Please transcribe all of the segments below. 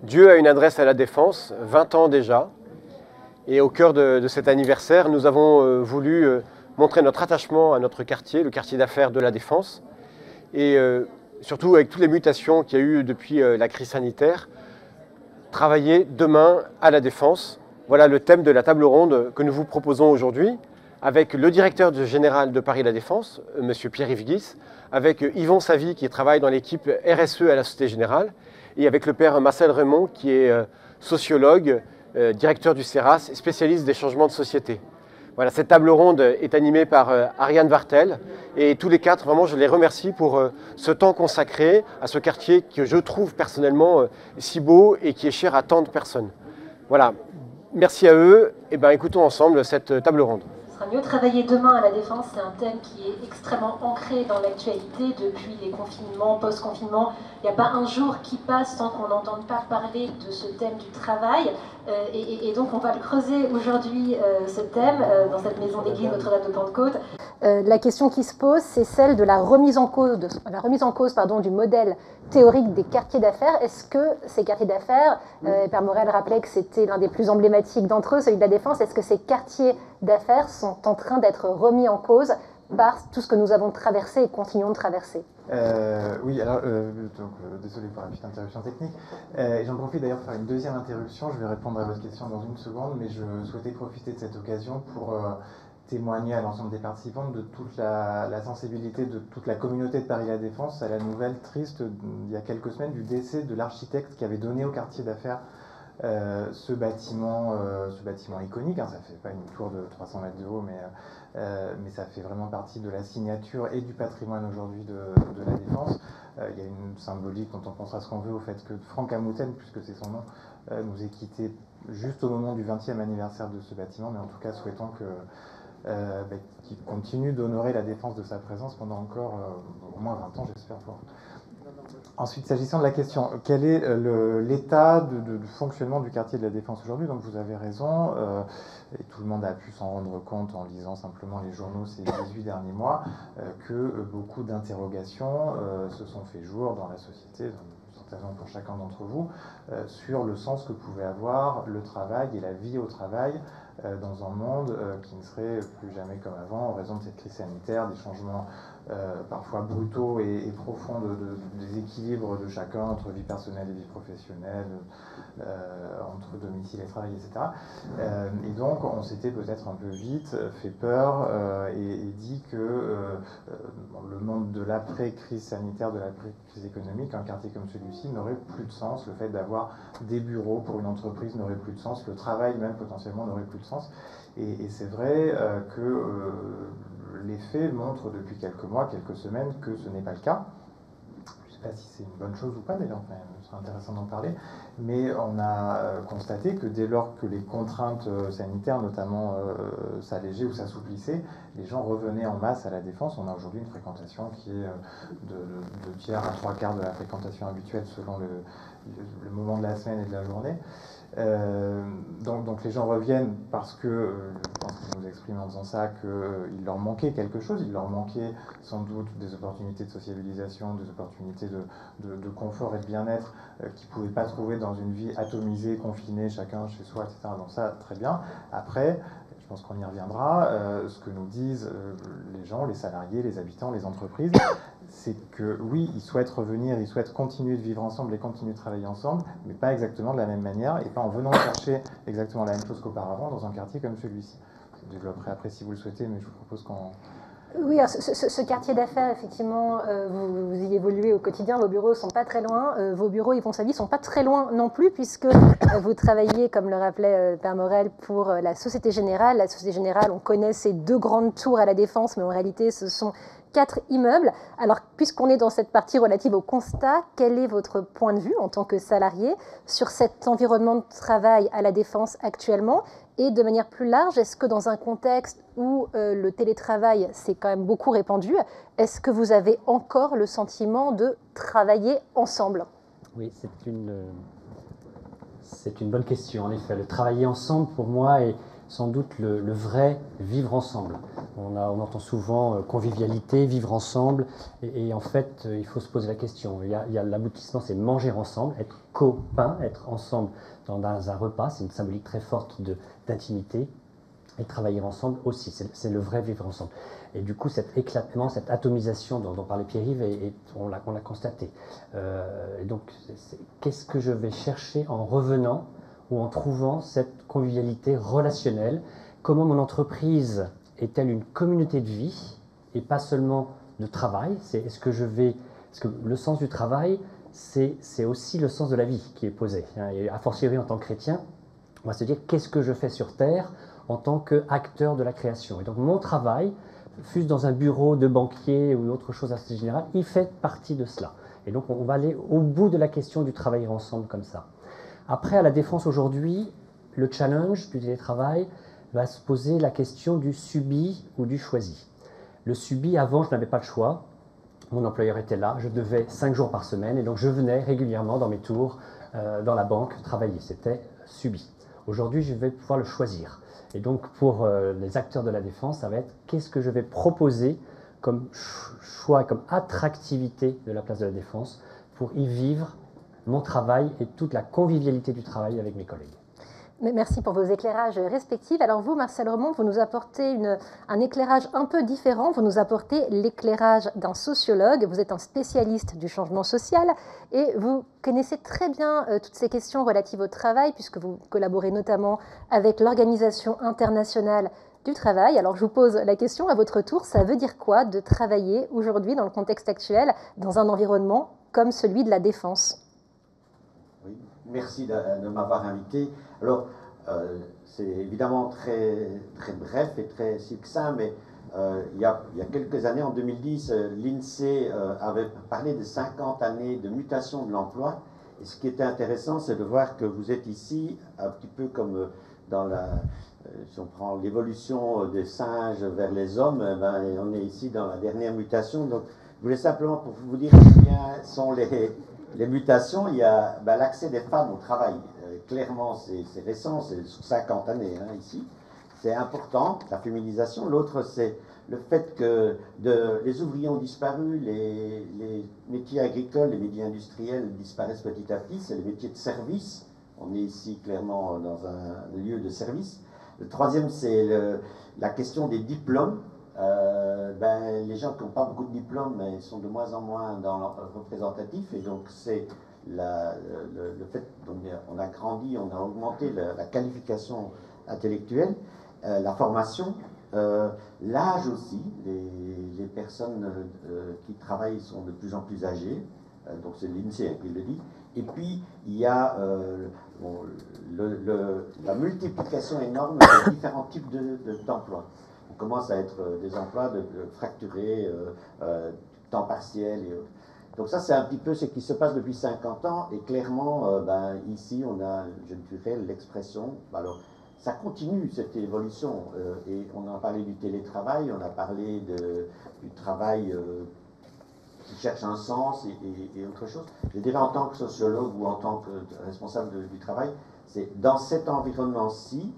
Dieu a une adresse à la Défense, 20 ans déjà. Et au cœur de cet anniversaire, nous avons voulu montrer notre attachement à notre quartier, le quartier d'affaires de la Défense. Et surtout avec toutes les mutations qu'il y a eu depuis la crise sanitaire, travailler demain à la Défense. Voilà le thème de la table ronde que nous vous proposons aujourd'hui, avec le directeur général de Paris La Défense, M. Pierre-Yves Guis, avec Yvon Savy qui travaille dans l'équipe RSE à la Société Générale, et avec le père Marcel Raymond qui est sociologue, directeur du CERAS, spécialiste des changements de société. Voilà, cette table ronde est animée par Ariane Vartel, et tous les quatre, vraiment, je les remercie pour ce temps consacré à ce quartier que je trouve personnellement si beau et qui est cher à tant de personnes. Voilà, merci à eux, et ben écoutons ensemble cette table ronde. Ce sera mieux travailler demain à la Défense, c'est un thème qui est extrêmement ancré dans l'actualité depuis les confinements, post-confinement. Il n'y a pas un jour qui passe sans qu'on n'entende pas parler de ce thème du travail. Et donc on va le creuser aujourd'hui, ce thème, dans cette maison d'église Notre-Dame de Pentecôte. La question qui se pose, c'est celle de la remise en cause, du modèle théorique des quartiers d'affaires. Est-ce que ces quartiers d'affaires, Père Morel rappelait que c'était l'un des plus emblématiques d'entre eux, celui de la Défense, est-ce que ces quartiers d'affaires sont en train d'être remis en cause par tout ce que nous avons traversé et continuons de traverser? Oui, alors, désolé pour la petite interruption technique. J'en profite d'ailleurs pour faire une deuxième interruption. Je vais répondre à votre question dans une seconde, mais je souhaitais profiter de cette occasion pour témoigner à l'ensemble des participants de toute la sensibilité de toute la communauté de Paris La Défense à la nouvelle triste, il y a quelques semaines, du décès de l'architecte qui avait donné au quartier d'affaires ce bâtiment iconique. Hein, ça fait pas une tour de 300 mètres de haut, mais ça fait vraiment partie de la signature et du patrimoine aujourd'hui de la Défense. Il y a une symbolique dont on pensera ce qu'on veut au fait que Franck Amouten, puisque c'est son nom, nous ait quittés juste au moment du 20e anniversaire de ce bâtiment, mais en tout cas souhaitons qu'il continue d'honorer la Défense de sa présence pendant encore au moins 20 ans, j'espère. Ensuite, s'agissant de la question, quel est l'état de fonctionnement du quartier de la Défense aujourd'hui? Donc vous avez raison, et tout le monde a pu s'en rendre compte en lisant simplement les journaux ces 18 derniers mois, que beaucoup d'interrogations se sont fait jour dans la société, certainement pour chacun d'entre vous, sur le sens que pouvait avoir le travail et la vie au travail dans un monde qui ne serait plus jamais comme avant en raison de cette crise sanitaire, des changements parfois brutaux et profonds des équilibres de chacun entre vie personnelle et vie professionnelle, entre domicile et travail, etc. Et donc on s'était peut-être un peu vite fait peur et dit que le monde de l'après-crise sanitaire, de l'après-crise économique, un quartier comme celui-ci n'aurait plus de sens, le fait d'avoir des bureaux pour une entreprise n'aurait plus de sens, le travail même potentiellement n'aurait plus de sens. Et c'est vrai que les faits montrent depuis quelques mois, quelques semaines, que ce n'est pas le cas. Je ne sais pas si c'est une bonne chose ou pas, d'ailleurs, ce serait intéressant d'en parler. Mais on a constaté que dès lors que les contraintes sanitaires, notamment, s'allégeaient ou s'assouplissaient, les gens revenaient en masse à la Défense. On a aujourd'hui une fréquentation qui est de 2 tiers à 3/4 de la fréquentation habituelle selon le moment de la semaine et de la journée. Donc les gens reviennent parce que, je pense qu'ils nous expriment en disant ça, qu'il leur manquait quelque chose, il leur manquait sans doute des opportunités de sociabilisation, des opportunités de confort et de bien-être qu'ils ne pouvaient pas trouver dans une vie atomisée, confinée, chacun chez soi, etc. Donc ça, très bien. Après, je pense qu'on y reviendra, ce que nous disent les gens, les salariés, les habitants, les entreprises, c'est que oui, ils souhaitent revenir, ils souhaitent continuer de vivre ensemble et continuer de travailler ensemble, mais pas exactement de la même manière et pas en venant chercher exactement la même chose qu'auparavant dans un quartier comme celui-ci. Je développerai après si vous le souhaitez, mais je vous propose qu'on... Oui, alors ce quartier d'affaires, effectivement, vous y évoluez au quotidien, vos bureaux ne sont pas très loin, vos bureaux, Yvon Savy, ne sont pas très loin non plus, puisque vous travaillez, comme le rappelait Père Morel, pour la Société Générale. La Société Générale, on connaît ces 2 grandes tours à la Défense, mais en réalité, ce sont 4 immeubles. Alors, puisqu'on est dans cette partie relative au constat, quel est votre point de vue en tant que salarié sur cet environnement de travail à la Défense actuellement? Et de manière plus large, est-ce que dans un contexte où le télétravail s'est quand même beaucoup répandu, est-ce que vous avez encore le sentiment de travailler ensemble? Oui, c'est une bonne question. En effet, le travailler ensemble, pour moi, est sans doute le vrai vivre ensemble. On entend souvent convivialité, vivre ensemble, et en fait, il faut se poser la question. Il y a l'aboutissement, c'est manger ensemble, être copains, être ensemble dans un repas, c'est une symbolique très forte d'intimité, et travailler ensemble aussi, c'est le vrai vivre ensemble. Et du coup, cet éclatement, cette atomisation dont parlait Pierre-Yves, on l'a constaté. Et donc, qu'est-ce que je vais chercher en revenant ou en trouvant cette convivialité relationnelle? Comment mon entreprise est-elle une communauté de vie et pas seulement de travail? Est-ce que le sens du travail, c'est aussi le sens de la vie qui est posé. Et a fortiori en tant que chrétien, on va se dire qu'est-ce que je fais sur Terre en tant qu'acteur de la création. Et donc mon travail, fût-ce dans un bureau de banquier ou autre chose assez générale, il fait partie de cela. Et donc on va aller au bout de la question du travailler ensemble comme ça. Après, à la Défense aujourd'hui, le challenge du télétravail va se poser la question du subi ou du choisi. Le subi, avant, je n'avais pas le choix. Mon employeur était là, je devais 5 jours par semaine, et donc je venais régulièrement dans mes tours, dans la banque, travailler. C'était subi. Aujourd'hui, je vais pouvoir le choisir. Et donc, pour les acteurs de la Défense, ça va être qu'est-ce que je vais proposer comme choix, comme attractivité de la place de la Défense pour y vivre mon travail et toute la convivialité du travail avec mes collègues. Merci pour vos éclairages respectifs. Alors vous, Marcel Remond, vous nous apportez un éclairage un peu différent. Vous nous apportez l'éclairage d'un sociologue. Vous êtes un spécialiste du changement social et vous connaissez très bien toutes ces questions relatives au travail puisque vous collaborez notamment avec l'Organisation internationale du travail. Alors je vous pose la question à votre tour. Ça veut dire quoi de travailler aujourd'hui dans le contexte actuel dans un environnement comme celui de la défense ? Oui, merci de m'avoir invité. Alors, c'est évidemment très, très bref et très succinct, mais il y a quelques années, en 2010, l'INSEE avait parlé de 50 années de mutation de l'emploi. Et ce qui était intéressant, c'est de voir que vous êtes ici, un petit peu comme dans si on prend l'évolution des singes vers les hommes, ben, on est ici dans la dernière mutation. Donc, je voulais simplement pour vous dire combien sont les mutations. Il y a l'accès des femmes au travail. Clairement, c'est récent, c'est sur 50 années ici. C'est important, la féminisation. L'autre, c'est le fait que les ouvriers ont disparu, les métiers agricoles, les métiers industriels disparaissent petit à petit. C'est les métiers de service. On est ici clairement dans un lieu de service. Le troisième, c'est la question des diplômes. Les gens qui n'ont pas beaucoup de diplômes, mais ils sont de moins en moins représentatifs. Et donc, c'est le fait qu'on a grandi, on a augmenté la qualification intellectuelle, la formation, l'âge aussi. Les personnes qui travaillent sont de plus en plus âgées, donc c'est l'INSEE qui le dit. Et puis, il y a la multiplication énorme de différents types d'emplois. On commence à être des emplois fracturés, temps partiel et autres. Donc ça, c'est un petit peu ce qui se passe depuis 50 ans, et clairement, ici, on a, je dirais, l'expression, alors, ça continue, cette évolution, et on a parlé du télétravail, on a parlé du travail qui cherche un sens et autre chose. Je dirais, en tant que sociologue ou en tant que responsable du travail, c'est dans cet environnement-ci,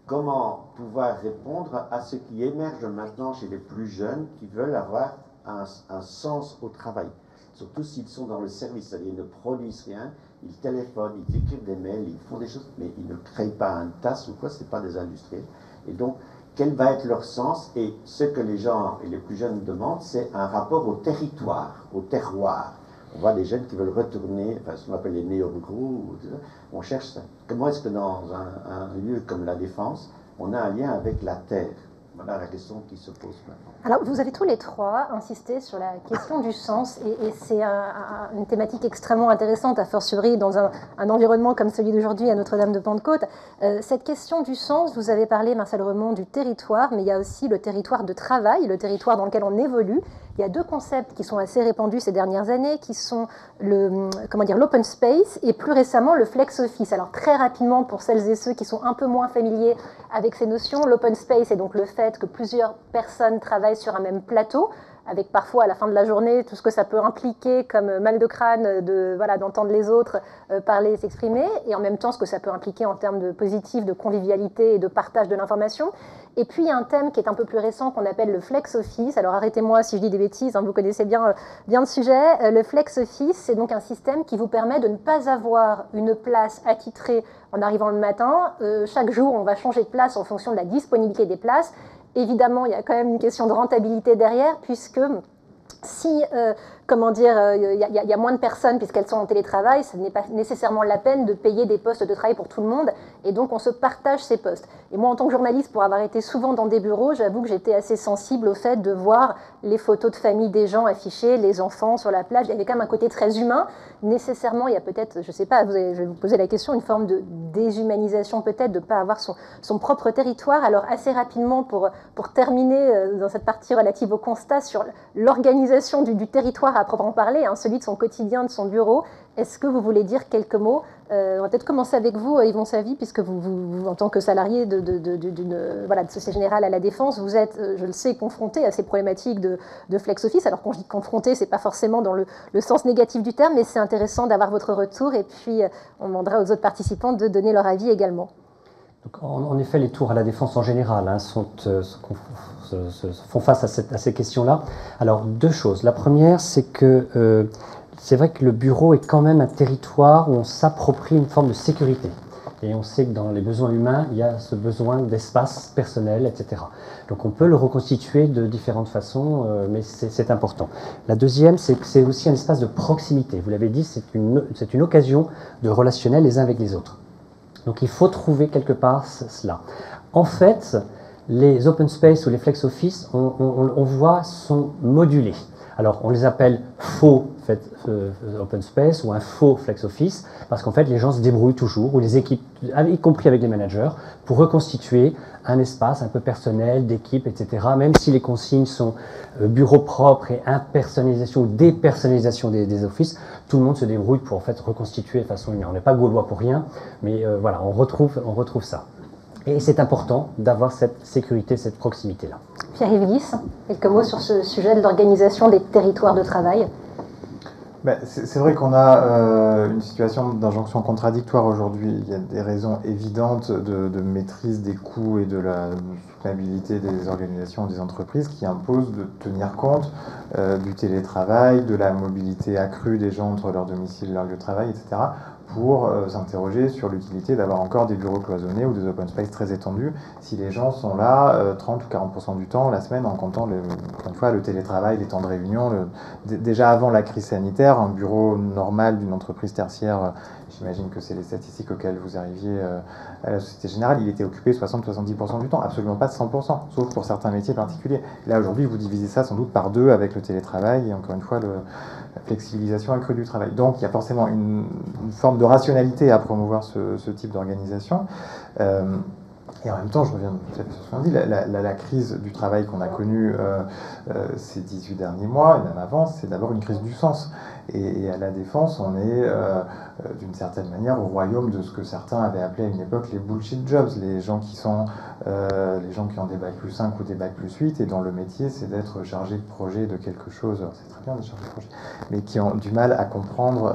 comment pouvoir répondre à ce qui émerge maintenant chez les plus jeunes qui veulent avoir un sens au travail. Surtout s'ils sont dans le service, c'est-à-dire ils ne produisent rien, ils téléphonent, ils écrivent des mails, ils font des choses, mais ils ne créent pas un TAS ou quoi, ce n'est pas des industriels. Et donc, quel va être leur sens? Et ce que les gens et les plus jeunes demandent, c'est un rapport au territoire, au terroir. On voit des jeunes qui veulent retourner, enfin ce qu'on appelle les néo-ruraux, on cherche ça. Comment est-ce que dans un lieu comme la Défense, on a un lien avec la terre? Voilà la question qui se pose maintenant. Alors, vous avez tous les trois insisté sur la question du sens, et c'est une thématique extrêmement intéressante, a fortiori dans un environnement comme celui d'aujourd'hui à Notre-Dame-de-Pentecôte. Cette question du sens, vous avez parlé, Marcel Remond, du territoire, mais il y a aussi le territoire de travail, le territoire dans lequel on évolue. Il y a deux concepts qui sont assez répandus ces dernières années, qui sont l'open space et plus récemment le flex office. Alors très rapidement, pour celles et ceux qui sont un peu moins familiers avec ces notions, l'open space est donc le fait que plusieurs personnes travaillent sur un même plateau. avec parfois à la fin de la journée tout ce que ça peut impliquer comme mal de crâne d'entendre les autres parler et s'exprimer, et en même temps ce que ça peut impliquer en termes de positif, de convivialité et de partage de l'information. Et puis il y a un thème qui est un peu plus récent qu'on appelle le flex office. Alors arrêtez-moi si je dis des bêtises, hein, vous connaissez bien le sujet. Le flex office, c'est donc un système qui vous permet de ne pas avoir une place attitrée en arrivant le matin. Chaque jour, on va changer de place en fonction de la disponibilité des places. Évidemment, il y a quand même une question de rentabilité derrière, puisque si il y a moins de personnes puisqu'elles sont en télétravail, ce n'est pas nécessairement la peine de payer des postes de travail pour tout le monde, et donc on se partage ces postes. Et moi, en tant que journaliste, pour avoir été souvent dans des bureaux, j'avoue que j'étais assez sensible au fait de voir les photos de famille des gens affichées, les enfants sur la plage. Il y avait quand même un côté très humain. Nécessairement, il y a peut-être, je ne sais pas, je vais vous poser la question, une forme de déshumanisation peut-être, de ne pas avoir son propre territoire. Alors assez rapidement, pour terminer dans cette partie relative au constat sur l'organisation du territoire à proprement parler, hein, celui de son quotidien, de son bureau, est-ce que vous voulez dire quelques mots? On va peut-être commencer avec vous, Yvon Savy, puisque vous, en tant que salarié de Société Générale à la Défense, vous êtes, je le sais, confronté à ces problématiques de flex office. Alors quand je dis confronté, c'est pas forcément dans le sens négatif du terme, mais c'est intéressant d'avoir votre retour, et puis on demandera aux autres participants de donner leur avis également. Donc, en effet, les tours à la Défense en général font face à ces questions-là. Alors, deux choses. La première, c'est que c'est vrai que le bureau est quand même un territoire où on s'approprie une forme de sécurité. Et on sait que dans les besoins humains, il y a ce besoin d'espace personnel, etc. Donc on peut le reconstituer de différentes façons, mais c'est important. La deuxième, c'est que c'est aussi un espace de proximité. Vous l'avez dit, c'est une occasion de relationnel les uns avec les autres. Donc il faut trouver quelque part cela. En fait, les open space ou les flex office, on voit, sont modulés. Alors on les appelle faux open space ou un faux flex office, parce qu'en fait les gens se débrouillent toujours, ou les équipes, y compris avec les managers, pour reconstituer un espace un peu personnel, d'équipe, etc. Même si les consignes sont bureau propre et impersonnalisation ou dépersonnalisation des offices, tout le monde se débrouille pour en fait reconstituer de façon humaine. On n'est pas gaulois pour rien, mais voilà, on retrouve ça. Et c'est important d'avoir cette sécurité, cette proximité-là. Pierre-Yves Guis, quelques mots sur ce sujet de l'organisation des territoires de travail. C'est vrai qu'on a une situation d'injonction contradictoire aujourd'hui. Il y a des raisons évidentes de maîtrise des coûts et de la soutenabilité des organisations, des entreprises qui imposent de tenir compte du télétravail, de la mobilité accrue des gens entre leur domicile et leur lieu de travail, etc., pour s'interroger sur l'utilité d'avoir encore des bureaux cloisonnés ou des open space très étendus si les gens sont là 30 ou 40% du temps la semaine en comptant, encore une fois, le télétravail, les temps de réunion. Déjà avant la crise sanitaire, un bureau normal d'une entreprise tertiaire, j'imagine que c'est les statistiques auxquelles vous arriviez à la Société Générale, il était occupé 60-70% du temps, absolument pas 100%, sauf pour certains métiers particuliers. Là aujourd'hui, vous divisez ça sans doute par 2 avec le télétravail et encore une fois la flexibilisation accrue du travail. Donc il y a forcément une forme de rationalité à promouvoir ce type d'organisation. Et en même temps, je reviens sur ce qu'on dit, la crise du travail qu'on a connue ces 18 derniers mois, et même avant, c'est d'abord une crise du sens. Et à la Défense, on est d'une certaine manière au royaume de ce que certains avaient appelé à une époque les bullshit jobs, les gens qui ont des bac plus 5 ou des bac plus 8 et dont le métier c'est d'être chargé de projet de quelque chose, c'est très bien d'être chargé de projet, mais qui ont du mal à comprendre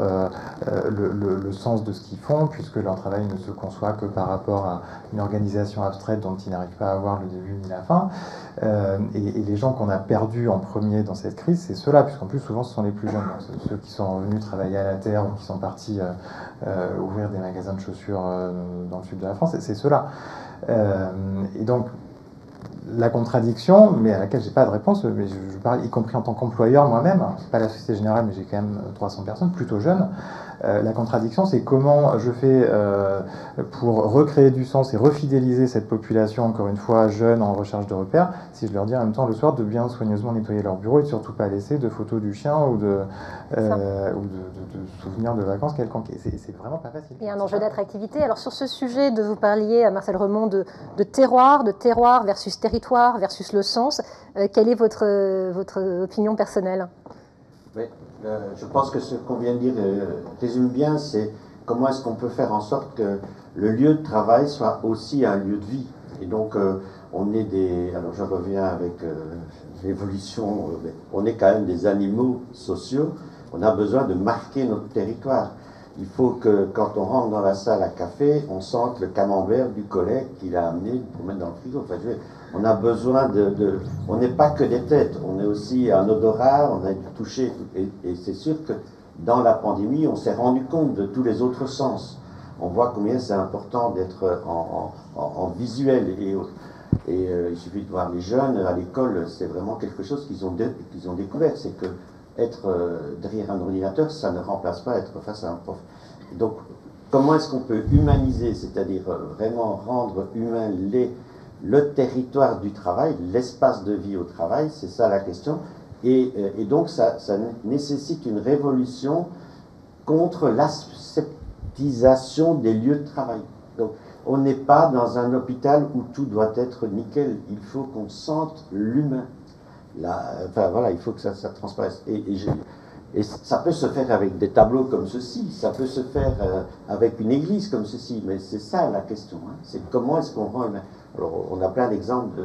le sens de ce qu'ils font, puisque leur travail ne se conçoit que par rapport à une organisation abstraite dont ils n'arrivent pas à voir le début ni la fin. Et les gens qu'on a perdus en premier dans cette crise, c'est ceux-là, puisqu'en plus souvent ce sont les plus jeunes, donc ceux qui sont revenus travailler à la terre ou qui sont partis ouvrir des magasins de chaussures dans le sud de la France, c'est ceux-là. Et donc la contradiction, mais à laquelle j'ai pas de réponse, mais je parle y compris en tant qu'employeur moi-même, c'est pas la Société Générale, mais j'ai quand même 300 personnes, plutôt jeunes. La contradiction, c'est comment je fais pour recréer du sens et refidéliser cette population, encore une fois, jeune en recherche de repères, si je leur dis en même temps le soir de bien soigneusement nettoyer leur bureau et de surtout pas laisser de photos du chien ou de souvenirs de vacances quelconques. C'est vraiment pas facile. Il y a un enjeu d'attractivité. Alors sur ce sujet, vous parliez à Marcel Remond de terroir versus territoire versus le sens. Quelle est votre opinion personnelle ? Oui, je pense que ce qu'on vient de dire résume bien, c'est comment est-ce qu'on peut faire en sorte que le lieu de travail soit aussi un lieu de vie. Et donc, on est des... Alors je reviens avec l'évolution, on est quand même des animaux sociaux, on a besoin de marquer notre territoire. Il faut que quand on rentre dans la salle à café, on sente le camembert du collègue qu'il a amené pour mettre dans le frigo. Enfin, on a besoin on n'est pas que des têtes, on est aussi un odorat, on a du toucher. Et c'est sûr que dans la pandémie, on s'est rendu compte de tous les autres sens. On voit combien c'est important d'être en visuel. Et il suffit de voir les jeunes à l'école, c'est vraiment quelque chose qu'ils ont découvert. C'est que être derrière un ordinateur, ça ne remplace pas être face à un prof. Donc, comment est-ce qu'on peut humaniser, c'est-à-dire vraiment rendre humain le territoire du travail, l'espace de vie au travail, c'est ça la question. Et donc, ça nécessite une révolution contre l'aseptisation des lieux de travail. Donc, on n'est pas dans un hôpital où tout doit être nickel. Il faut qu'on sente l'humain. Enfin voilà, il faut que ça transparaisse. Et ça peut se faire avec des tableaux comme ceci, ça peut se faire avec une église comme ceci, mais c'est ça la question. Hein. C'est comment est-ce qu'on rend humain. Alors on a plein d'exemples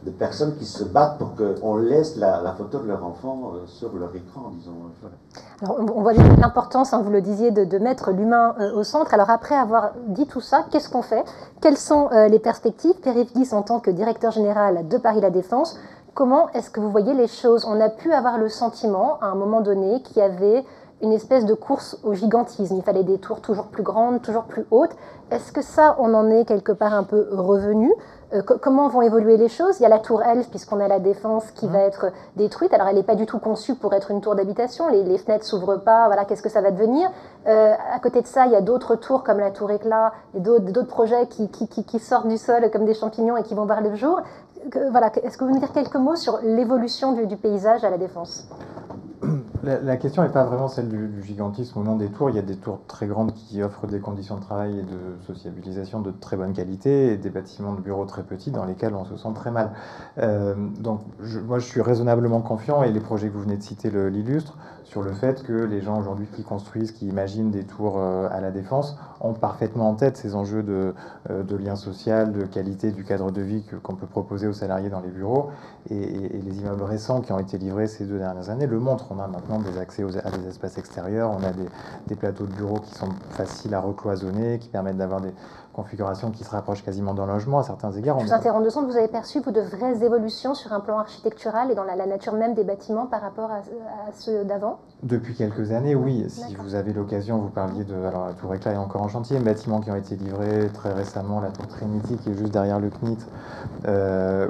de personnes qui se battent pour qu'on laisse la photo de leur enfant sur leur écran, disons. Voilà. Alors, on voit l'importance, hein, vous le disiez, de mettre l'humain au centre. Alors après avoir dit tout ça, qu'est-ce qu'on fait? Quelles sont les perspectives? Pierre-Yves Guis, en tant que directeur général de Paris La Défense, comment est-ce que vous voyez les choses? On a pu avoir le sentiment, à un moment donné, qu'il y avait une espèce de course au gigantisme. Il fallait des tours toujours plus grandes, toujours plus hautes. Est-ce que ça, on en est quelque part un peu revenu? Comment vont évoluer les choses? Il y a la tour Elf, puisqu'on a la Défense qui va être détruite. Alors, elle n'est pas du tout conçue pour être une tour d'habitation. Les fenêtres ne s'ouvrent pas. Voilà, qu'est-ce que ça va devenir? À côté de ça, il y a d'autres tours, comme la tour Éclat, et d'autres projets qui sortent du sol comme des champignons et qui vont voir le jour. Voilà, est-ce que vous pouvez nous dire quelques mots sur l'évolution du paysage à la Défense? La question n'est pas vraiment celle du gigantisme ou non des tours. Il y a des tours très grandes qui offrent des conditions de travail et de sociabilisation de très bonne qualité et des bâtiments de bureaux très petits dans lesquels on se sent très mal. Donc moi je suis raisonnablement confiant, et les projets que vous venez de citer l'illustrent, sur le fait que les gens aujourd'hui qui construisent, qui imaginent des tours à la Défense ont parfaitement en tête ces enjeux de lien social, de qualité du cadre de vie qu'on peut proposer aux salariés dans les bureaux. Et les immeubles récents qui ont été livrés ces 2 dernières années le montrent. On a maintenant des accès à des espaces extérieurs, on a des plateaux de bureaux qui sont faciles à recloisonner, qui permettent d'avoir des configurations qui se rapprochent quasiment d'un logement à certains égards. Je vous interromps 2 secondes, vous avez perçu, vous, de vraies évolutions sur un plan architectural et dans la nature même des bâtiments par rapport à ceux d'avant? Depuis quelques années, oui. Si vous avez l'occasion, vous parliez de... Alors la tour Éclat est encore en chantier, mais bâtiments qui ont été livrés très récemment, la tour Trinity qui est juste derrière le CNIT,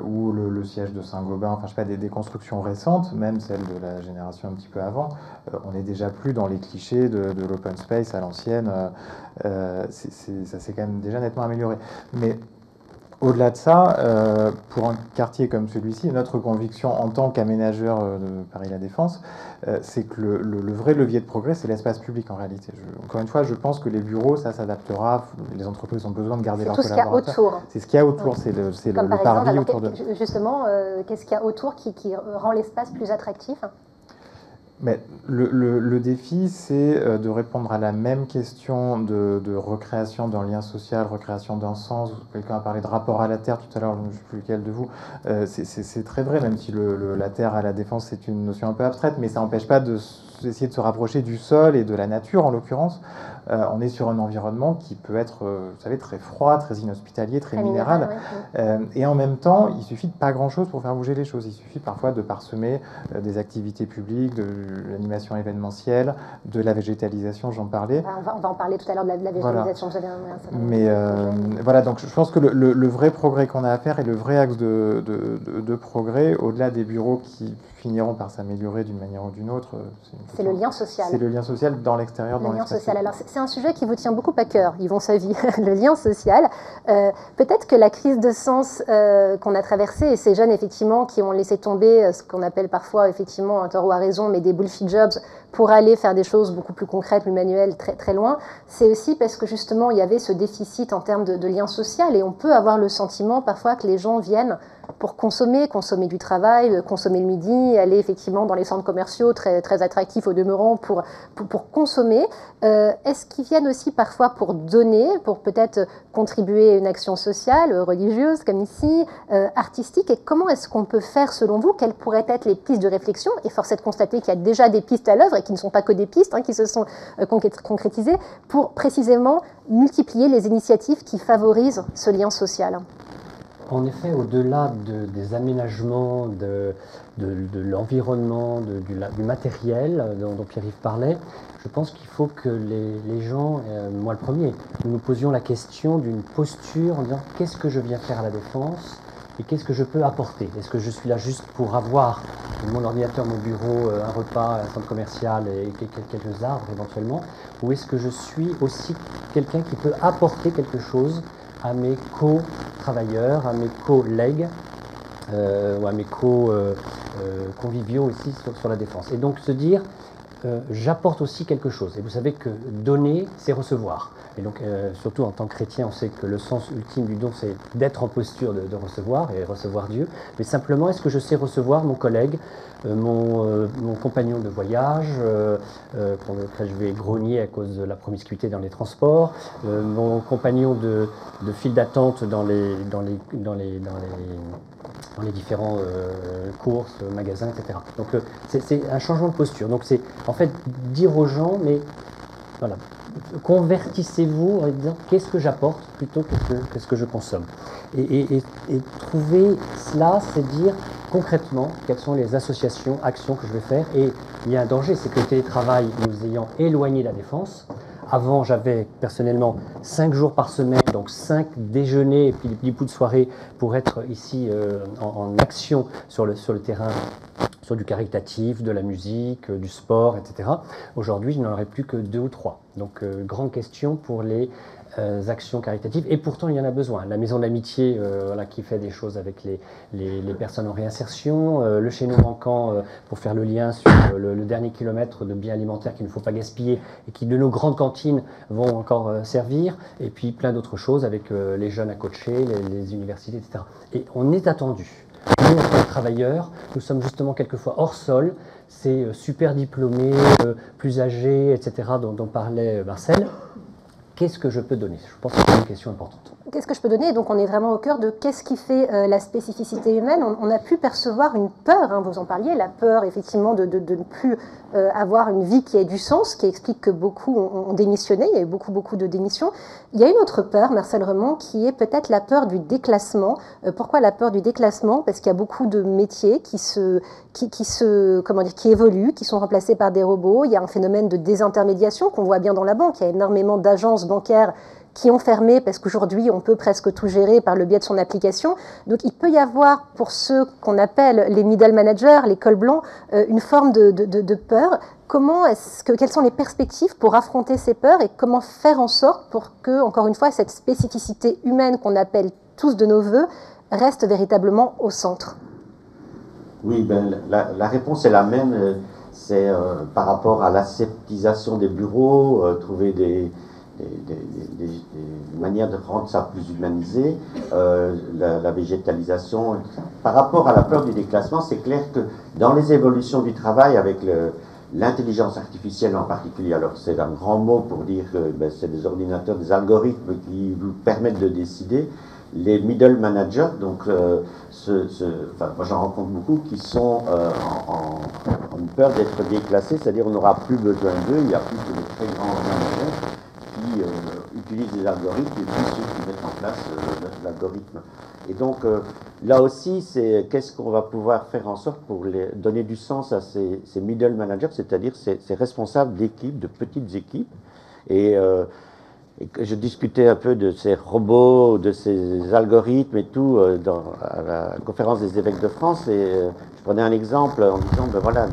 ou le siège de Saint-Gobain, enfin je sais pas, des constructions récentes, même celles de la génération un petit peu avant, on n'est déjà plus dans les clichés de l'open space à l'ancienne. Ça s'est quand même déjà nettement amélioré. Mais au-delà de ça, pour un quartier comme celui-ci, notre conviction en tant qu'aménageur de Paris La Défense, c'est que le vrai levier de progrès, c'est l'espace public en réalité. Encore une fois, je pense que les bureaux, ça s'adaptera. Les entreprises ont besoin de garder leurs collaborateurs. C'est tout ce qu'il y a autour. C'est ce qu'il y a autour, c'est le parvis autour de... Justement, qu'est-ce qu'il y a autour qui rend l'espace plus attractif? Mais le défi, c'est de répondre à la même question de recréation d'un lien social, recréation d'un sens. Quelqu'un a parlé de rapport à la terre tout à l'heure, je ne sais plus lequel de vous. C'est très vrai, même si la terre à la Défense, c'est une notion un peu abstraite, mais ça n'empêche pas d'essayer de se rapprocher du sol et de la nature, en l'occurrence. On est sur un environnement qui peut être, vous savez, très froid, très inhospitalier, très minéral. Oui. Et en même temps, il suffit de pas grand-chose pour faire bouger les choses. Il suffit parfois de parsemer des activités publiques, de l'animation événementielle, de la végétalisation, j'en parlais. On va en parler tout à l'heure de la végétalisation. Voilà. Mais voilà, donc je pense que le vrai progrès qu'on a à faire et le vrai axe de progrès, au-delà des bureaux qui finiront par s'améliorer d'une manière ou d'une autre, c'est le lien social. C'est le lien social dans l'extérieur, dans l'espace. Le lien social. Alors c'est un sujet qui vous tient beaucoup à cœur, Yvon Savy, le lien social. Peut-être que la crise de sens qu'on a traversée, et ces jeunes effectivement qui ont laissé tomber ce qu'on appelle parfois effectivement, à tort ou à raison, mais des bullshit jobs pour aller faire des choses beaucoup plus concrètes, plus manuelles, très, très loin, c'est aussi parce que justement il y avait ce déficit en termes de lien social et on peut avoir le sentiment parfois que les gens viennent pour consommer du travail, consommer le midi, aller effectivement dans les centres commerciaux très, très attractifs au demeurant pour consommer. Est-ce qu'ils viennent aussi parfois pour donner, pour peut-être contribuer à une action sociale, religieuse comme ici, artistique, et comment est-ce qu'on peut faire selon vous? Quelles pourraient être les pistes de réflexion? Et force est de constater qu'il y a déjà des pistes à l'œuvre et qui ne sont pas que des pistes, qui se sont concrétisées pour précisément multiplier les initiatives qui favorisent ce lien social. En effet, au-delà des aménagements, de l'environnement, du matériel dont Pierre-Yves parlait, je pense qu'il faut que les gens, moi le premier, nous posions la question d'une posture en disant qu'est-ce que je viens faire à la Défense et qu'est-ce que je peux apporter? Est-ce que je suis là juste pour avoir mon ordinateur, mon bureau, un repas, un centre commercial et quelques arbres éventuellement? Ou est-ce que je suis aussi quelqu'un qui peut apporter quelque chose à mes co-travailleurs, à mes collègues ou à mes co-conviviaux ici sur la Défense. Et donc se dire, j'apporte aussi quelque chose. Et vous savez que donner, c'est recevoir. Et donc, surtout en tant que chrétien, on sait que le sens ultime du don, c'est d'être en posture de recevoir et recevoir Dieu. Mais simplement, est-ce que je sais recevoir mon collègue, mon compagnon de voyage, que je vais grogner à cause de la promiscuité dans les transports, mon compagnon de file d'attente dans les différents courses, magasins, etc. Donc c'est un changement de posture. Donc c'est en fait dire aux gens, mais voilà, convertissez-vous en disant qu'est-ce que j'apporte plutôt que qu'est-ce que je consomme. Et trouver cela, c'est dire concrètement quelles sont les associations, actions que je vais faire. Et il y a un danger, c'est que le télétravail nous ayant éloigné de la Défense. Avant, j'avais personnellement 5 jours par semaine, donc 5 déjeuners et puis des petits bouts de soirée pour être ici en action sur le terrain, sur du caritatif, de la musique, du sport, etc. Aujourd'hui, je n'en aurai plus que 2 ou 3. Donc, grande question pour les actions caritatives, et pourtant il y en a besoin. La Maison d'Amitié voilà, qui fait des choses avec les personnes en réinsertion, le Chez nous manquant pour faire le lien sur le dernier kilomètre de biens alimentaires qu'il ne faut pas gaspiller et qui de nos grandes cantines vont encore servir, et puis plein d'autres choses avec les jeunes à coacher, les universités, etc. Et on est attendu. Nous, en tant que travailleurs, nous sommes justement quelquefois hors sol, ces super diplômés, plus âgés, etc., dont parlait Marcel. Qu'est-ce que je peux donner? Je pense que c'est une question importante. Qu'est-ce que je peux donner? Donc on est vraiment au cœur de qu'est-ce qui fait la spécificité humaine. On a pu percevoir une peur, vous en parliez, la peur effectivement de ne plus avoir une vie qui ait du sens, qui explique que beaucoup ont démissionné, il y a eu beaucoup de démissions. Il y a une autre peur, Marcel Remond, qui est peut-être la peur du déclassement. Pourquoi la peur du déclassement? Parce qu'il y a beaucoup de métiers qui évoluent, qui sont remplacés par des robots. Il y a un phénomène de désintermédiation qu'on voit bien dans la banque. Il y a énormément d'agences bancaires qui ont fermé parce qu'aujourd'hui on peut presque tout gérer par le biais de son application. Donc il peut y avoir pour ceux qu'on appelle les middle managers, les cols blancs, une forme de peur. Quelles sont les perspectives pour affronter ces peurs et comment faire en sorte pour que, encore une fois, cette spécificité humaine qu'on appelle tous de nos voeux reste véritablement au centre? Oui, la réponse est la même. C'est par rapport à l'aseptisation des bureaux, trouver des manières de rendre ça plus humanisé, la végétalisation. Par rapport à la peur du déclassement, c'est clair que dans les évolutions du travail, avec l'intelligence artificielle en particulier, alors c'est un grand mot pour dire que c'est des ordinateurs, des algorithmes qui vous permettent de décider. Les middle managers, donc moi j'en rencontre beaucoup qui sont en peur d'être déclassés, c'est-à-dire on n'aura plus besoin d'eux, il n'y a plus que de très grands managers qui utilisent des algorithmes et puis ceux qui mettent en place l'algorithme. Et donc là aussi, c'est qu'est-ce qu'on va pouvoir faire en sorte pour donner du sens à ces middle managers, c'est-à-dire ces responsables d'équipes, de petites équipes. Et je discutais un peu de ces robots, de ces algorithmes et tout à la conférence des évêques de France, et je prenais un exemple en disant, voilà,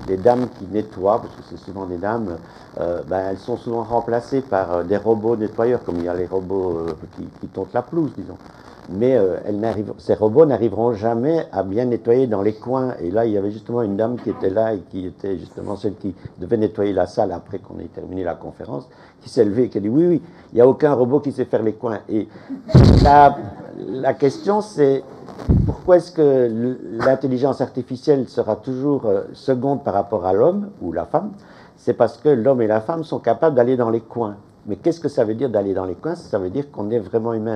les dames qui nettoient, parce que c'est souvent des dames, elles sont souvent remplacées par des robots nettoyeurs, comme il y a les robots qui tontent la pelouse, disons. mais ces robots n'arriveront jamais à bien nettoyer dans les coins. Et là, il y avait justement une dame qui était là et qui était justement celle qui devait nettoyer la salle après qu'on ait terminé la conférence, qui s'est levée et qui a dit oui, oui, il n'y a aucun robot qui sait faire les coins. Et la question, c'est pourquoi est-ce que l'intelligence artificielle sera toujours seconde par rapport à l'homme ou la femme? C'est parce que l'homme et la femme sont capables d'aller dans les coins. Mais qu'est-ce que ça veut dire d'aller dans les coins? Ça veut dire qu'on est vraiment humain.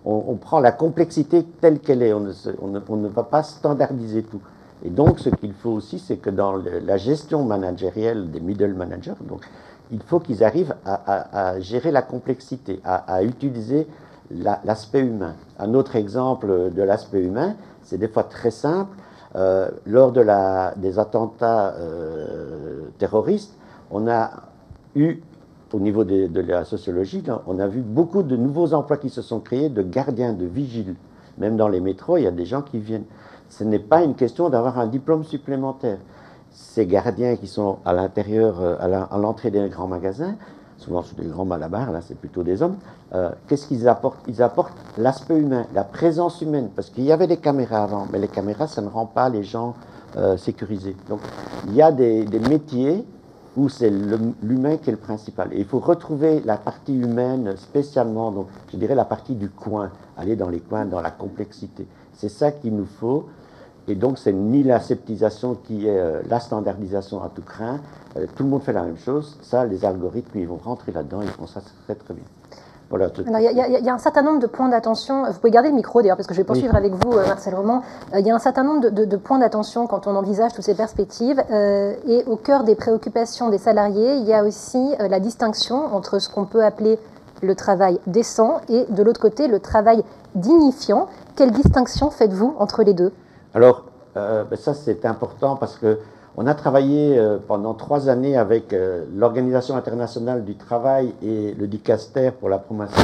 On prend la complexité telle qu'elle est. On ne va pas standardiser tout. Et donc, ce qu'il faut aussi, c'est que dans la gestion managérielle des middle managers, donc, il faut qu'ils arrivent à gérer la complexité, à utiliser l'aspect humain. Un autre exemple de l'aspect humain, c'est des fois très simple. Lors des attentats terroristes, on a eu, au niveau de la sociologie, là, on a vu beaucoup de nouveaux emplois qui se sont créés de gardiens, de vigiles. Même dans les métros, il y a des gens qui viennent. Ce n'est pas une question d'avoir un diplôme supplémentaire. Ces gardiens qui sont à l'intérieur, à l'entrée des grands magasins, souvent sur des grands malabars, là c'est plutôt des hommes, qu'est-ce qu'ils apportent? Ils apportent l'aspect humain, la présence humaine, parce qu'il y avait des caméras avant, mais les caméras, ça ne rend pas les gens sécurisés. Donc il y a des métiers où c'est l'humain qui est le principal. Et il faut retrouver la partie humaine spécialement, donc je dirais la partie du coin, aller dans les coins, dans la complexité. C'est ça qu'il nous faut. Et donc, c'est ni la sceptisation qui est la standardisation à tout crin. Tout le monde fait la même chose. Ça, les algorithmes, ils vont rentrer là-dedans, ils font ça très, très bien. Voilà. Alors, il y a un certain nombre de points d'attention. Vous pouvez garder le micro, d'ailleurs, parce que je vais poursuivre avec vous, Marcel Roman. Il y a un certain nombre de points d'attention quand on envisage toutes ces perspectives. Et au cœur des préoccupations des salariés, il y a aussi la distinction entre ce qu'on peut appeler le travail décent et, de l'autre côté, le travail dignifiant. Quelle distinction faites-vous entre les deux ? Alors, ça c'est important parce qu'on a travaillé pendant 3 années avec l'Organisation internationale du travail et le Dicaster pour la promotion,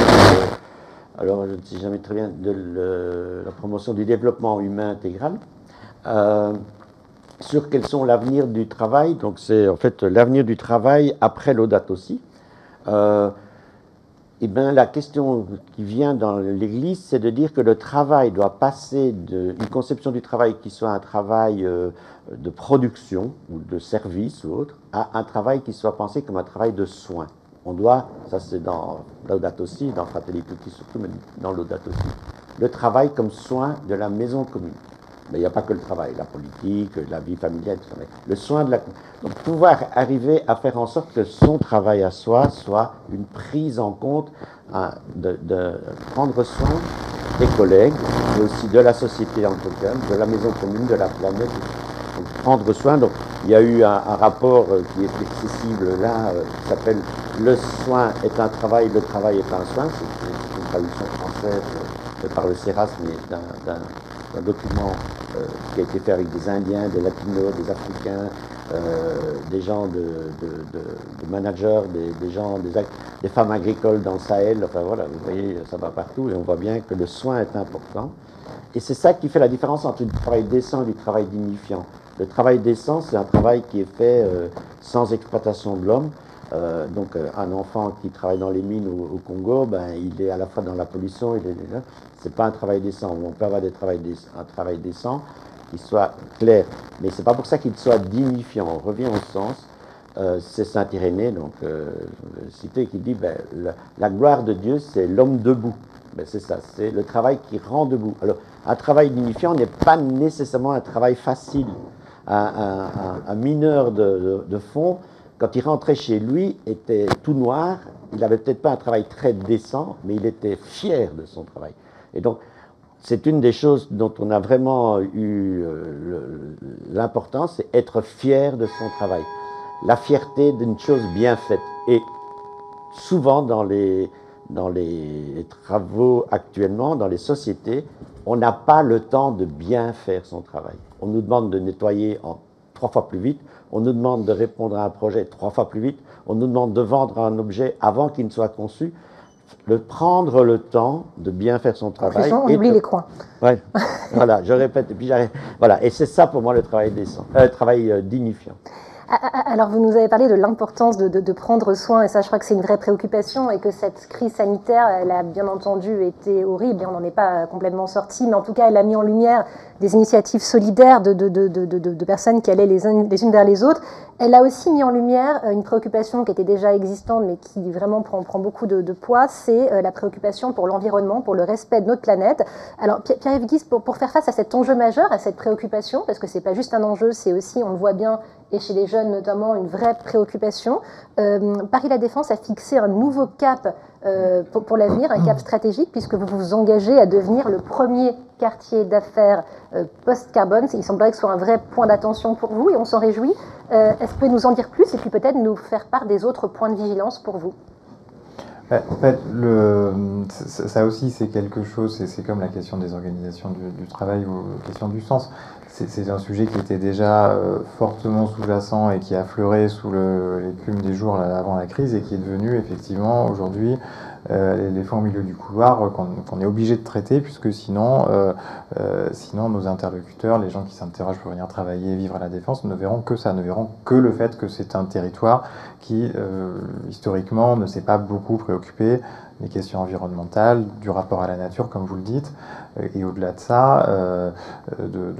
alors je ne sais jamais très bien, de la promotion du développement humain intégral, sur quels sont l'avenir du travail. Donc c'est en fait l'avenir du travail après Laudato Si. Eh bien, la question qui vient dans l'Église, c'est de dire que le travail doit passer d'une conception du travail qui soit un travail de production ou de service ou autre, à un travail qui soit pensé comme un travail de soin. On doit, ça c'est dans Laudato Si, dans Fratelli Tutti surtout, mais dans Laudato Si, le travail comme soin de la maison commune. Mais il n'y a pas que le travail, la politique, la vie familiale, tout ça, mais le soin de la... Donc pouvoir arriver à faire en sorte que son travail à soi soit une prise en compte, de prendre soin des collègues, mais aussi de la société en tout cas, de la maison commune, de la planète. Donc, prendre soin. Donc il y a eu un rapport qui est accessible là, qui s'appelle « Le soin est un travail, le travail est un soin ». C'est une traduction française par le CERAS, mais d'un document qui a été fait avec des Indiens, des Latinos, des Africains, des gens de managers, des gens, des femmes agricoles dans le Sahel. Enfin voilà, vous voyez, ça va partout et on voit bien que le soin est important. Et c'est ça qui fait la différence entre du travail décent et du travail dignifiant. Le travail décent, c'est un travail qui est fait sans exploitation de l'homme. Donc un enfant qui travaille dans les mines au Congo, ben, il est à la fois dans la pollution, c'est pas un travail décent. On peut avoir un travail décent qui soit clair, mais c'est pas pour ça qu'il soit dignifiant. On revient au sens, c'est Saint Irénée, donc cité, qui dit ben, la gloire de Dieu, c'est l'homme debout. Ben, c'est ça, c'est le travail qui rend debout. Alors un travail dignifiant n'est pas nécessairement un travail facile. Un mineur de fond, quand il rentrait chez lui, était tout noir. Il n'avait peut-être pas un travail très décent, mais il était fier de son travail. Et donc, c'est une des choses dont on a vraiment eu l'importance, c'est être fier de son travail. La fierté d'une chose bien faite. Et souvent, dans les travaux actuellement, dans les sociétés, on n'a pas le temps de bien faire son travail. On nous demande de nettoyer 3 fois plus vite, on nous demande de répondre à un projet 3 fois plus vite, on nous demande de vendre un objet avant qu'il ne soit conçu. Prendre le temps de bien faire son travail. On oublie les coins. Ouais, voilà, je répète, et puis j'arrête. Voilà, et c'est ça pour moi le travail décent, travail dignifiant. Alors, vous nous avez parlé de l'importance de prendre soin, et ça, je crois que c'est une vraie préoccupation, et que cette crise sanitaire, elle a bien entendu été horrible, et on n'en est pas complètement sorti, mais en tout cas, elle a mis en lumière des initiatives solidaires de personnes qui allaient les unes vers les autres. Elle a aussi mis en lumière une préoccupation qui était déjà existante, mais qui vraiment prend beaucoup de poids, c'est la préoccupation pour l'environnement, pour le respect de notre planète. Alors, Pierre-Yves Guise, pour faire face à cet enjeu majeur, à cette préoccupation, parce que c'est pas juste un enjeu, c'est aussi, on le voit bien, et chez les jeunes notamment, une vraie préoccupation, Paris La Défense a fixé un nouveau cap pour l'avenir, un cap stratégique, puisque vous vous engagez à devenir le premier quartier d'affaires post-carbone. Il semblerait que ce soit un vrai point d'attention pour vous, et on s'en réjouit. Est-ce que vous pouvez nous en dire plus, et puis peut-être nous faire part des autres points de vigilance pour vous? En fait, ça aussi, c'est quelque chose, c'est comme la question des organisations du travail ou la question du sens. C'est un sujet qui était déjà fortement sous-jacent et qui a affleuré sous l'écume des jours avant la crise et qui est devenu effectivement aujourd'hui l'éléphant au milieu du couloir qu'on est obligé de traiter, puisque sinon nos interlocuteurs, les gens qui s'interrogent pour venir travailler et vivre à La Défense, ne verront que ça, ne verront que le fait que c'est un territoire qui, historiquement, ne s'est pas beaucoup préoccupé des questions environnementales, du rapport à la nature, comme vous le dites, et au-delà de ça, de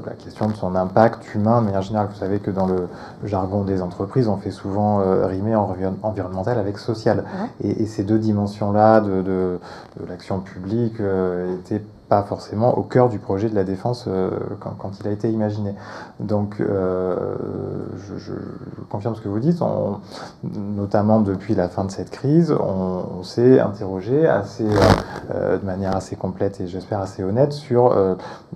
la question de son impact humain de manière générale. Vous savez que dans le jargon des entreprises, on fait souvent rimer environnemental avec social. Et ces deux dimensions-là de l'action publique étaient pas forcément au cœur du projet de La Défense quand il a été imaginé. Donc, je confirme ce que vous dites. Notamment depuis la fin de cette crise, on s'est interrogé de manière assez complète et j'espère assez honnête sur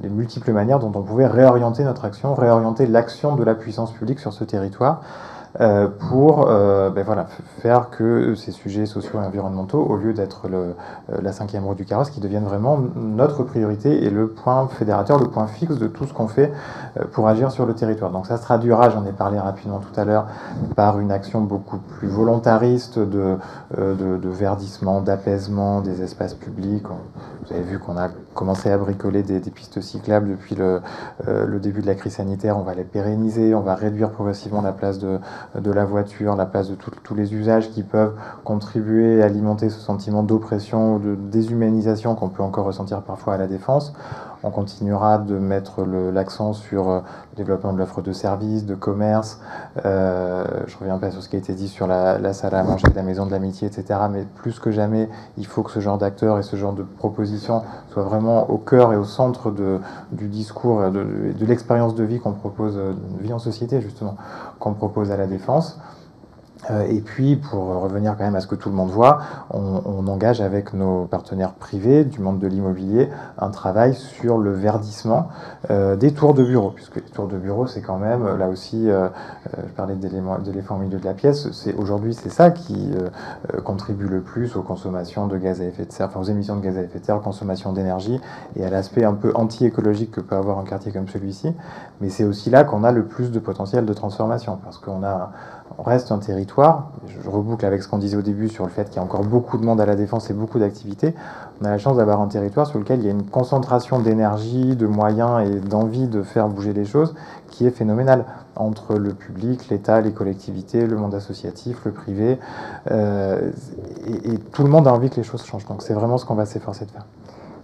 les multiples manières dont on pouvait réorienter notre action, réorienter l'action de la puissance publique sur ce territoire. Pour faire que ces sujets sociaux et environnementaux, au lieu d'être la cinquième roue du carrosse, qui deviennent vraiment notre priorité et le point fédérateur, le point fixe de tout ce qu'on fait pour agir sur le territoire. Donc ça se traduira, j'en ai parlé rapidement tout à l'heure, par une action beaucoup plus volontariste de verdissement, d'apaisement des espaces publics. Vous avez vu qu'on a commencé à bricoler des pistes cyclables depuis le début de la crise sanitaire. On va les pérenniser, on va réduire progressivement la place de la voiture, la place de tous les usages qui peuvent contribuer à alimenter ce sentiment d'oppression ou de déshumanisation qu'on peut encore ressentir parfois à La Défense. On continuera de mettre l'accent sur le développement de l'offre de services, de commerce. Je ne reviens pas sur ce qui a été dit sur la salle à manger, la maison de l'amitié, etc. Mais plus que jamais, il faut que ce genre d'acteurs et ce genre de propositions soient vraiment au cœur et au centre du discours et de l'expérience de vie qu'on propose, de vie en société justement, qu'on propose à La Défense. Et puis, pour revenir quand même à ce que tout le monde voit, on engage avec nos partenaires privés du monde de l'immobilier un travail sur le verdissement des tours de bureau, puisque les tours de bureau, c'est quand même, là aussi, je parlais d'éléphants au milieu de la pièce, aujourd'hui, c'est ça qui contribue le plus aux consommations de gaz à effet de serre, enfin aux émissions de gaz à effet de serre, consommation d'énergie, et à l'aspect un peu anti-écologique que peut avoir un quartier comme celui-ci. Mais c'est aussi là qu'on a le plus de potentiel de transformation, parce qu'on reste un territoire, je reboucle avec ce qu'on disait au début sur le fait qu'il y a encore beaucoup de monde à La Défense et beaucoup d'activités. On a la chance d'avoir un territoire sur lequel il y a une concentration d'énergie, de moyens et d'envie de faire bouger les choses qui est phénoménale entre le public, l'État, les collectivités, le monde associatif, le privé. Et tout le monde a envie que les choses changent. Donc c'est vraiment ce qu'on va s'efforcer de faire.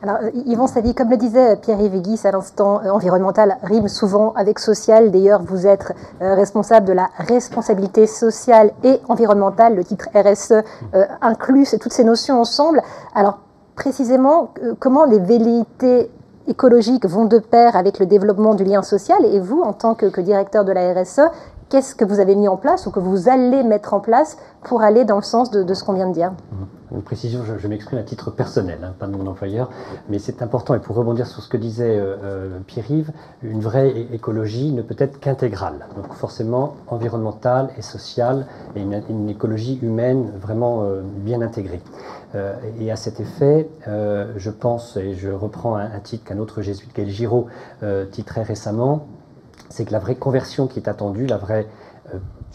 Alors, Yvon Savy, comme le disait Pierre-Yves Guise à l'instant, environnemental rime souvent avec social. D'ailleurs, vous êtes responsable de la responsabilité sociale et environnementale. Le titre RSE inclut toutes ces notions ensemble. Alors, précisément, comment les velléités écologiques vont de pair avec le développement du lien social? Et vous, en tant que directeur de la RSE, qu'est-ce que vous avez mis en place ou que vous allez mettre en place pour aller dans le sens de ce qu'on vient de dire? Une précision, je m'exprime à titre personnel, pas de mon employeur, mais c'est important. Et pour rebondir sur ce que disait Pierre-Yves, une vraie écologie ne peut être qu'intégrale. Donc forcément environnementale et sociale, et une écologie humaine vraiment bien intégrée. Et à cet effet, je pense, et je reprends un titre qu'un autre jésuite, Gaël Giraud, titrait récemment, c'est que la vraie conversion qui est attendue, la vraie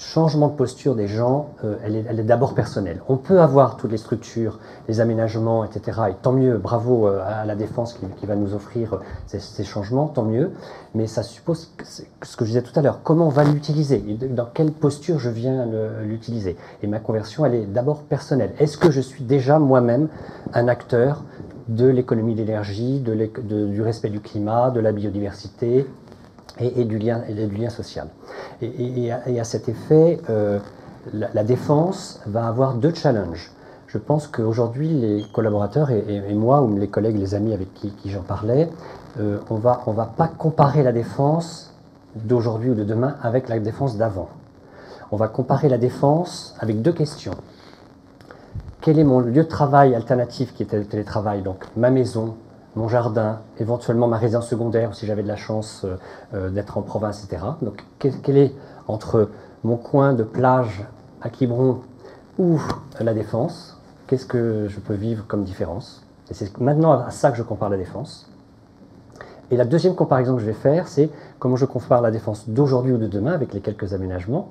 changement de posture des gens, elle est d'abord personnelle. On peut avoir toutes les structures, les aménagements, etc. Et tant mieux, bravo à la Défense qui va nous offrir ces changements, tant mieux. Mais ça suppose ce que je disais tout à l'heure, comment on va l'utiliser, et dans quelle posture je viens l'utiliser. Et ma conversion, elle est d'abord personnelle. Est-ce que je suis déjà moi-même un acteur de l'économie de l'énergie, du respect du climat, de la biodiversité et du lien social. Et à cet effet, la Défense va avoir deux challenges. Je pense qu'aujourd'hui, les collaborateurs et moi, ou les collègues, les amis avec qui j'en parlais, on va pas comparer la Défense d'aujourd'hui ou de demain avec la Défense d'avant. On va comparer la Défense avec deux questions. Quel est mon lieu de travail alternatif qui est le télétravail? Donc ma maison, mon jardin, éventuellement ma résidence secondaire si j'avais de la chance d'être en province, etc. Donc quel est entre mon coin de plage à Quiberon ou la Défense? Qu'est-ce que je peux vivre comme différence? Et c'est maintenant à ça que je compare la Défense. Et la deuxième comparaison que je vais faire, c'est comment je compare la Défense d'aujourd'hui ou de demain, avec les quelques aménagements,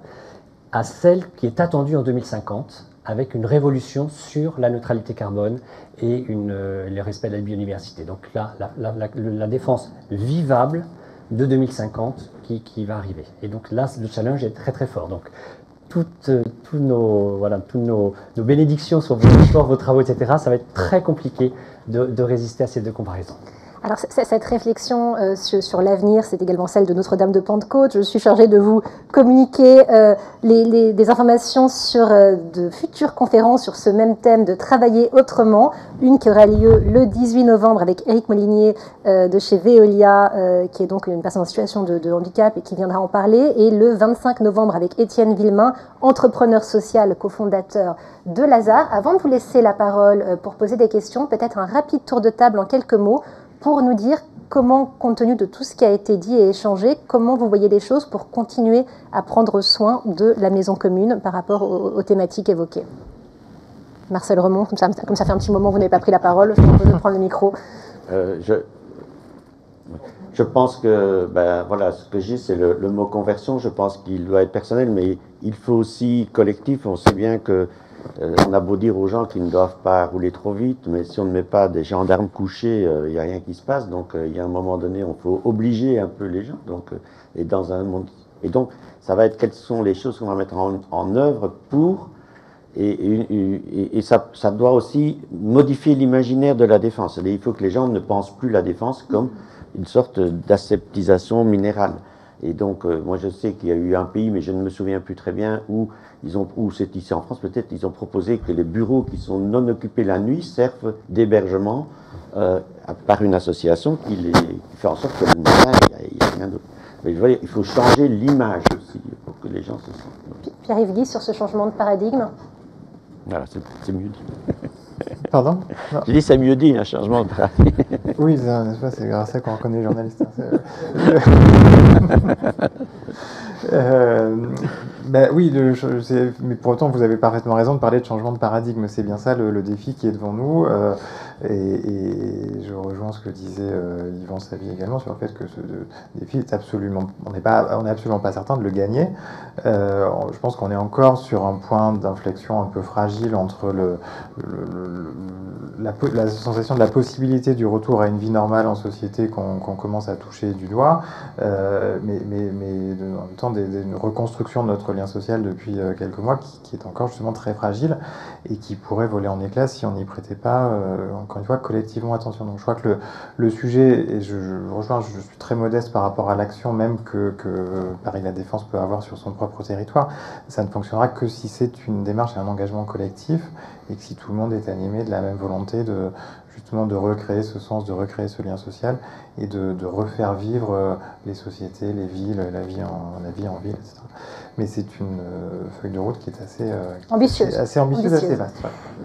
à celle qui est attendue en 2050, avec une révolution sur la neutralité carbone et le respect de la biodiversité. Donc là, la Défense vivable de 2050 qui va arriver. Et donc là, le challenge est très très fort. Donc tous nos bénédictions sur vos efforts, vos travaux, etc., ça va être très compliqué de résister à ces deux comparaisons. Alors cette réflexion sur l'avenir, c'est également celle de Notre-Dame de Pentecôte. Je suis chargée de vous communiquer des informations sur de futures conférences sur ce même thème de travailler autrement. Une qui aura lieu le 18 novembre avec Éric Molinier de chez Veolia, qui est donc une personne en situation de handicap et qui viendra en parler. Et le 25 novembre avec Étienne Villemain, entrepreneur social, cofondateur de Lazare. Avant de vous laisser la parole pour poser des questions, peut-être un rapide tour de table en quelques mots pour nous dire comment, compte tenu de tout ce qui a été dit et échangé, comment vous voyez les choses pour continuer à prendre soin de la maison commune par rapport aux thématiques évoquées. Marcel Remond, comme ça fait un petit moment que vous n'avez pas pris la parole, je vous propose de prendre le micro. Je pense que, voilà, ce que j'ai, c'est le mot conversion. Je pense qu'il doit être personnel, mais il faut aussi collectif. On sait bien que on a beau dire aux gens qu'ils ne doivent pas rouler trop vite, mais si on ne met pas des gendarmes couchés, il n'y a rien qui se passe. Donc, il y a un moment donné, on faut obliger un peu les gens. Donc, et dans un monde. Et donc, ça va être quelles sont les choses qu'on va mettre en œuvre pour. Et ça doit aussi modifier l'imaginaire de la Défense. C'est-à-dire, il faut que les gens ne pensent plus la Défense comme une sorte d'aseptisation minérale. Et donc, moi, je sais qu'il y a eu un pays, mais je ne me souviens plus très bien, où c'est ici en France, peut-être, ils ont proposé que les bureaux qui sont non occupés la nuit servent d'hébergement par une association qui fait en sorte que le matin, il n'y a rien d'autre. Mais je vois, il faut changer l'image aussi, pour que les gens se sentent. Pierre-Yves Guy, sur ce changement de paradigme. Voilà, c'est mieux dit. Pardon? J'ai dit c'est mieux dit, un changement de paradigme. Oui, c'est grâce à ça qu'on reconnaît les journalistes. Oui, mais pour autant, vous avez parfaitement raison de parler de changement de paradigme. C'est bien ça le défi qui est devant nous. Et je rejoins ce que disait Yvan Savy également sur le fait que ce défi est absolument, on n'est absolument pas certain de le gagner. Je pense qu'on est encore sur un point d'inflexion un peu fragile entre la sensation de la possibilité du retour à une vie normale en société qu'on commence à toucher du doigt, mais en même temps une reconstruction de notre lien social depuis quelques mois qui est encore justement très fragile et qui pourrait voler en éclats si on n'y prêtait pas, encore une fois, collectivement attention. Donc je crois que le sujet, et je rejoins, je suis très modeste par rapport à l'action même que Paris La Défense peut avoir sur son propre territoire, ça ne fonctionnera que si c'est une démarche et un engagement collectif et que si tout le monde est animé de la même volonté justement de recréer ce sens, de recréer ce lien social et de refaire vivre les sociétés, les villes, la vie en ville, etc. Mais c'est une feuille de route qui est assez ambitieuse, assez vaste.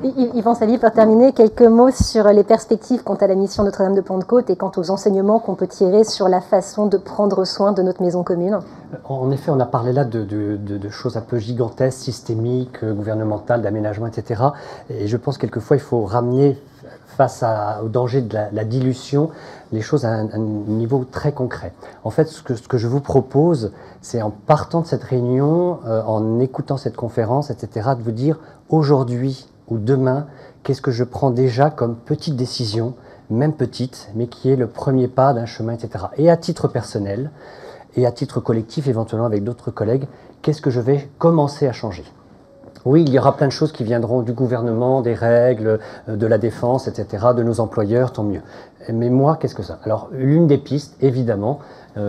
Ouais. Yvan Savy, pour terminer, quelques mots sur les perspectives quant à la mission Notre-Dame de Pentecôte et quant aux enseignements qu'on peut tirer sur la façon de prendre soin de notre maison commune. En effet, on a parlé là de choses un peu gigantesques, systémiques, gouvernementales, d'aménagement, etc. Et je pense quelquefois il faut face au danger de la dilution, les choses à un niveau très concret. En fait, ce que je vous propose, c'est en partant de cette réunion, en écoutant cette conférence, etc., de vous dire aujourd'hui ou demain, qu'est-ce que je prends déjà comme petite décision, même petite, mais qui est le premier pas d'un chemin, etc. Et à titre personnel, et à titre collectif, éventuellement avec d'autres collègues, qu'est-ce que je vais commencer à changer ? Oui, il y aura plein de choses qui viendront du gouvernement, des règles, de la défense, etc., de nos employeurs, tant mieux. Mais moi, qu'est-ce que ça ? Alors, l'une des pistes, évidemment, ça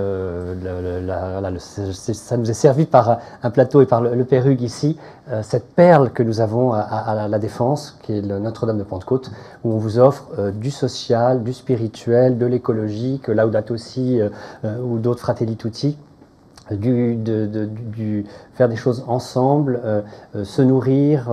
nous est servi par un plateau et par le père Hugues ici, cette perle que nous avons à la Défense, qui est le Notre-Dame de Pentecôte, où on vous offre du social, du spirituel, de l'écologique, Laudato Si ou d'autres Fratelli Tutti. Faire des choses ensemble, se nourrir,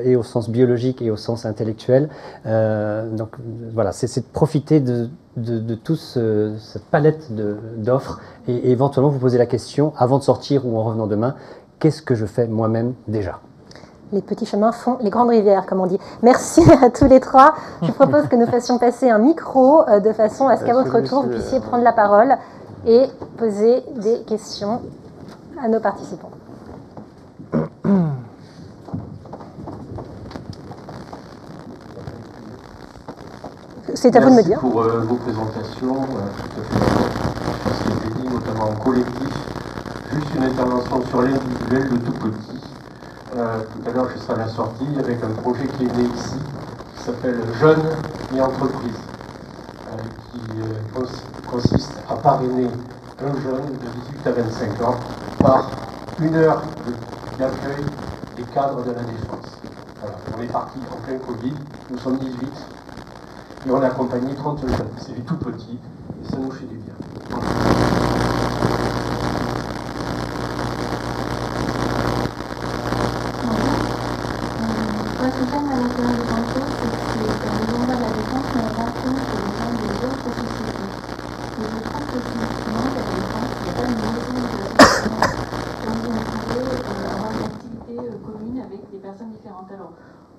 et au sens biologique et au sens intellectuel. Donc voilà, c'est de profiter de toute cette palette d'offres et éventuellement vous poser la question, avant de sortir ou en revenant demain, qu'est-ce que je fais moi-même déjà ? Les petits chemins font les grandes rivières, comme on dit. Merci à tous les trois. Je propose que nous fassions passer un micro de façon à ce qu'à votre tour, vous puissiez prendre la parole et poser des questions à nos participants. C'est à vous de me dire. Merci pour vos présentations, tout à fait ce qui a été dit, notamment en collectif. Juste une intervention sur l'individuel, le tout petit. Tout à l'heure, je serai à la sortie avec un projet qui est né ici, qui s'appelle Jeunes et Entreprises, qui consiste à parrainer un jeune de 18 à 25 ans par 1 heure d'accueil des cadres de la défense. Voilà. On est parti en plein Covid, nous sommes 18, et on a accompagné 30 jeunes. C'est des tout petits, et ça nous fait du bien. Voilà. Moi, ce thème à l'intérieur de Pentecôte, c'est que les endroits de la défense me rencontrent les gens des autres sociétés. Et je trouve que finalement, à la défense, il n'y a pas une maison de la défense. Donc, on pourrait avoir une activité commune avec des personnes différentes. Alors,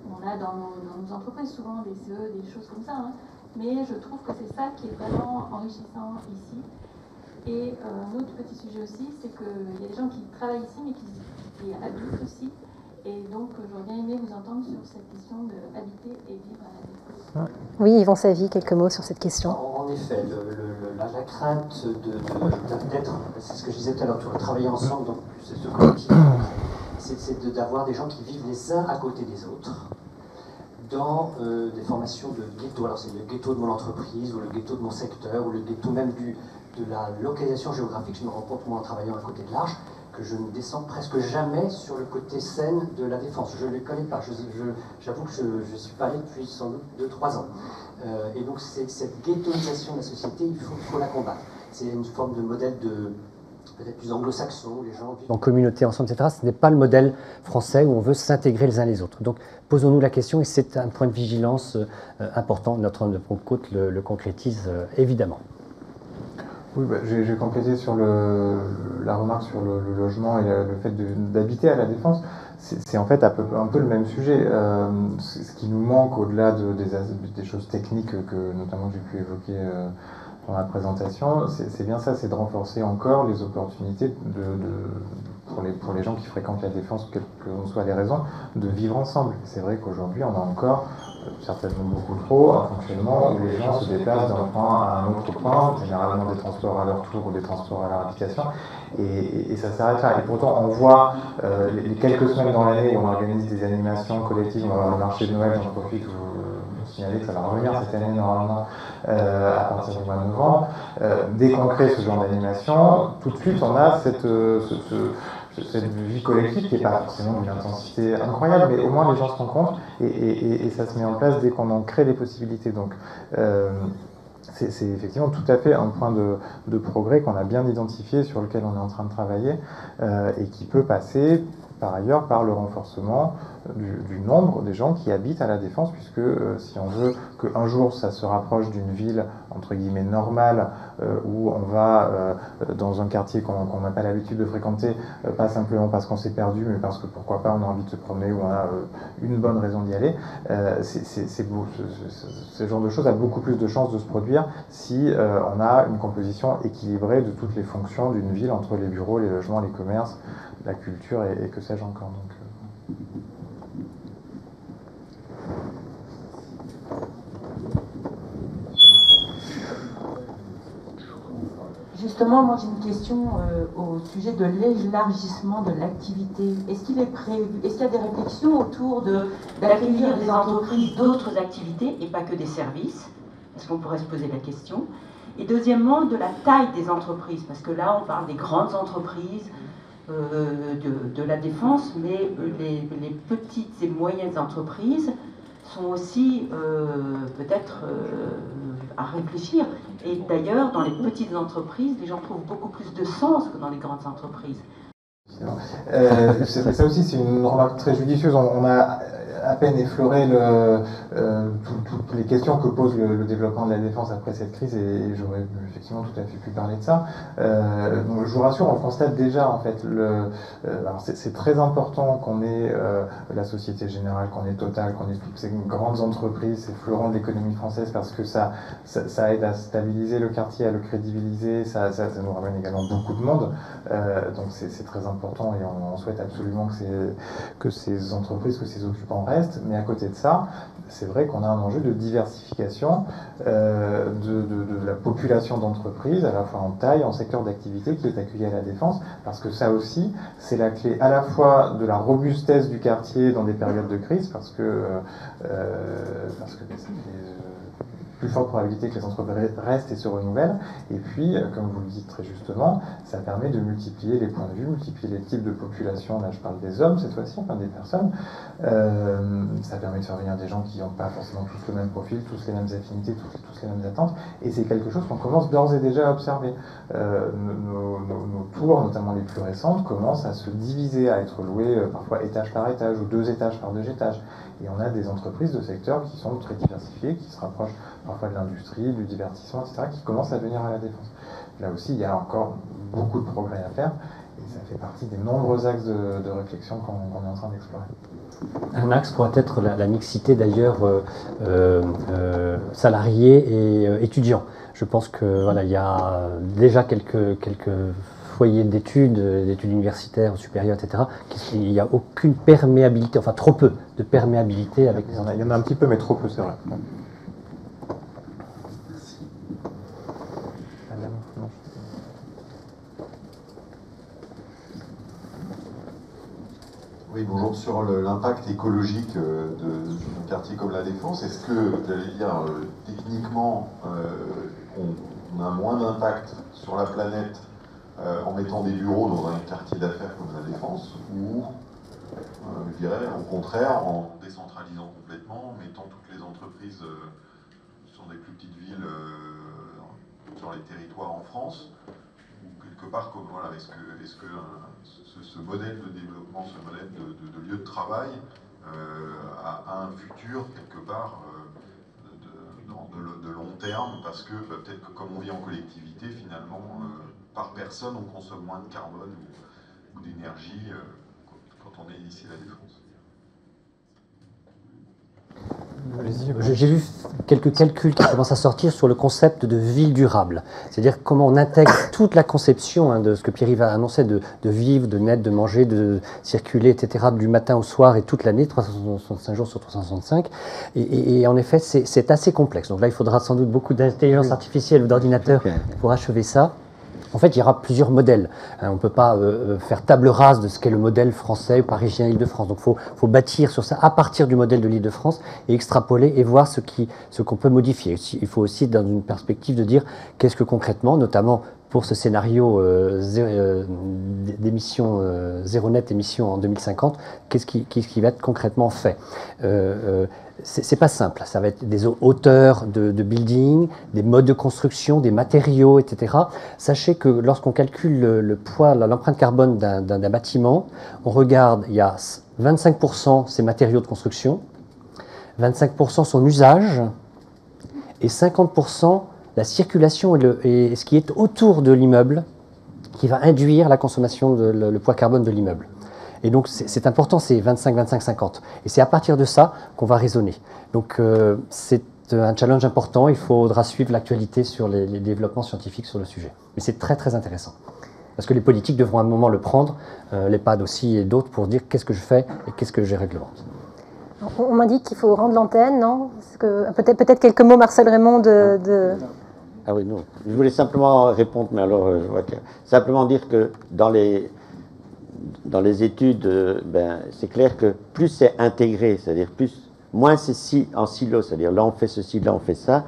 on a dans nos entreprises souvent des CE, des choses comme ça, hein, mais je trouve que c'est ça qui est vraiment enrichissant ici. Et un autre petit sujet aussi, c'est qu'il y a des gens qui travaillent ici, mais qui habitent aussi. Et donc, j'aurais bien aimé vous entendre sur cette question de habiter et vivre à la défense. Oui, Yvan Savy, quelques mots sur cette question. En effet, la crainte d'être, c'est ce que je disais tout à l'heure, de travailler ensemble, donc c'est ce collectif, c'est d'avoir des gens qui vivent les uns à côté des autres dans des formations de ghetto. Alors c'est le ghetto de mon entreprise, ou le ghetto de mon secteur, ou le ghetto même de la localisation géographique. Je me rends compte, moi, en travaillant à côté de l'Arche, que je ne descends presque jamais sur le côté Seine de la Défense. Je ne les connais pas. J'avoue que je ne suis pas allé depuis sans doute 2-3 ans. Et donc cette ghettoisation de la société, il faut la combattre. C'est une forme de modèle peut-être plus anglo-saxon, où les gens vivent en communauté ensemble, etc. Ce n'est pas le modèle français où on veut s'intégrer les uns les autres. Donc posons-nous la question, et c'est un point de vigilance important. Notre-Dame de Pentecôte le concrétise évidemment. Oui, je vais compléter sur la remarque sur le logement et le fait d'habiter à la Défense. C'est en fait un peu le même sujet. Ce qui nous manque au-delà des choses techniques que notamment j'ai pu évoquer dans la présentation, c'est bien ça, c'est de renforcer encore les opportunités pour les gens qui fréquentent la Défense, quelles que soient les raisons, de vivre ensemble. C'est vrai qu'aujourd'hui, on a encore certainement beaucoup trop un fonctionnement où les gens se déplacent d'un point à un autre point, généralement des transports à leur tour ou des transports à leur habitation, et ça s'arrête là. Et pourtant, on voit les quelques semaines dans l'année où on organise des animations collectives, on va avoir le marché de Noël, j'en profite pour vous signaler que ça va revenir cette année normalement à partir du mois de novembre. Dès qu'on crée ce genre d'animation, tout de suite on a cette vie collective qui n'est pas forcément d'une intensité incroyable, mais au moins les gens se rencontrent et ça se met en place dès qu'on en crée les possibilités. Donc c'est effectivement tout à fait un point de progrès qu'on a bien identifié, sur lequel on est en train de travailler et qui peut passer par ailleurs par le renforcement du nombre des gens qui habitent à la Défense, puisque si on veut qu'un jour ça se rapproche d'une ville entre guillemets normale, où on va dans un quartier qu'on n'a pas l'habitude de fréquenter, pas simplement parce qu'on s'est perdu, mais parce que pourquoi pas on a envie de se promener ou on a une bonne raison d'y aller, ce genre de choses a beaucoup plus de chances de se produire si on a une composition équilibrée de toutes les fonctions d'une ville, entre les bureaux, les logements, les commerces, la culture et que sais-je encore. Donc, Justement, moi j'ai une question au sujet de l'élargissement de l'activité. Est-ce qu'il est prévu, est-ce qu'il y a des réflexions autour d'accueillir des entreprises d'autres activités et pas que des services? Est-ce qu'on pourrait se poser la question? Et deuxièmement, de la taille des entreprises, parce que là on parle des grandes entreprises de la défense, mais les petites et moyennes entreprises sont aussi peut-être à réfléchir. Et d'ailleurs, dans les petites entreprises, les gens trouvent beaucoup plus de sens que dans les grandes entreprises. Ça aussi, c'est une remarque très judicieuse. On a à peine effleuré toutes les questions que pose le développement de la défense après cette crise, et j'aurais effectivement tout à fait pu parler de ça. Donc, je vous rassure, on le constate déjà en fait. Alors c'est très important qu'on ait la Société Générale, qu'on ait Total, qu'on ait toutes ces grandes entreprises, ces fleurons de l'économie française, parce que ça aide à stabiliser le quartier, à le crédibiliser, ça nous ramène également beaucoup de monde. Donc c'est très important, et on souhaite absolument que ces entreprises, que ces occupants restent. Mais à côté de ça, c'est vrai qu'on a un enjeu de diversification de la population d'entreprises, à la fois en taille, en secteur d'activité, qui est accueilli à la Défense, parce que ça aussi, c'est la clé à la fois de la robustesse du quartier dans des périodes de crise, parce que ça fait plus forte probabilité que les entreprises restent et se renouvellent. Et puis, comme vous le dites très justement, ça permet de multiplier les points de vue, multiplier les types de population. Là, je parle des hommes cette fois-ci, enfin des personnes. Ça permet de faire venir des gens qui n'ont pas forcément tous le même profil, tous les mêmes affinités, tous les mêmes attentes. Et c'est quelque chose qu'on commence d'ores et déjà à observer. Nos tours, notamment les plus récentes, commencent à se diviser, à être louées parfois étage par étage ou 2 étages par 2 étages. Et on a des entreprises de secteurs qui sont très diversifiées, qui se rapprochent parfois de l'industrie, du divertissement, etc., qui commencent à venir à la Défense. Là aussi, il y a encore beaucoup de progrès à faire, et ça fait partie des nombreux axes de réflexion qu'on est en train d'explorer. Un axe pourrait être la mixité d'ailleurs salariés et étudiants. Je pense que voilà, il y a déjà quelques foyers d'études universitaires, supérieures, etc. Il n'y a aucune perméabilité, enfin trop peu de perméabilité avec les entreprises. Il y en a un petit peu, mais trop peu, c'est vrai. Oui, bonjour. Sur l'impact écologique d'un quartier comme la Défense, est-ce que, j'allais dire, techniquement, on a moins d'impact sur la planète en mettant des bureaux dans un quartier d'affaires comme la Défense, ou, je dirais, au contraire, en décentralisant complètement, en mettant toutes les entreprises sur des plus petites villes sur les territoires en France, ou quelque part, comme, voilà, est-ce que ce modèle de développement, ce modèle de lieu de travail a un futur quelque part de long terme, parce que peut-être que comme on vit en collectivité, finalement, par personne, on consomme moins de carbone ou d'énergie quand on est ici à la Défense. J'ai vu quelques calculs qui commencent à sortir sur le concept de ville durable. C'est-à-dire comment on intègre toute la conception de ce que Pierre-Yves a annoncé, de vivre, de naître, de manger, de circuler, etc., du matin au soir et toute l'année, 365 jours sur 365. Et en effet, c'est assez complexe. Donc là, il faudra sans doute beaucoup d'intelligence artificielle ou d'ordinateur pour achever ça. En fait, il y aura plusieurs modèles. On ne peut pas faire table rase de ce qu'est le modèle français, parisien, Île-de-France. Donc, il faut bâtir sur ça à partir du modèle de l'Île-de-France et extrapoler et voir ce qu'on peut modifier. Il faut aussi, dans une perspective, de dire qu'est-ce que concrètement, notamment pour ce scénario d'émission zéro net émission en 2050, qu'est-ce qui va être concrètement fait. C'est pas simple, ça va être des hauteurs de building, des modes de construction, des matériaux, etc. Sachez que lorsqu'on calcule le poids, l'empreinte carbone d'un bâtiment, on regarde, il y a 25% ses matériaux de construction, 25% son usage et 50% la circulation et ce qui est autour de l'immeuble qui va induire la consommation, le poids carbone de l'immeuble. Et donc c'est important, c'est 25, 25, 50. Et c'est à partir de ça qu'on va raisonner. Donc c'est un challenge important, il faudra suivre l'actualité sur les développements scientifiques sur le sujet. Mais c'est très très intéressant. Parce que les politiques devront à un moment le prendre, l'EHPAD aussi et d'autres, pour dire qu'est-ce que je fais et qu'est-ce que je réglemente. On m'indique qu'il faut rendre l'antenne, non? Peut-être quelques mots, Marcel Raymond, Ah oui, non. Je voulais simplement répondre, mais alors je vois que... Simplement dire que dans les études, c'est clair que plus c'est intégré, c'est-à-dire moins c'est en silo, c'est-à-dire là on fait ceci, là on fait ça,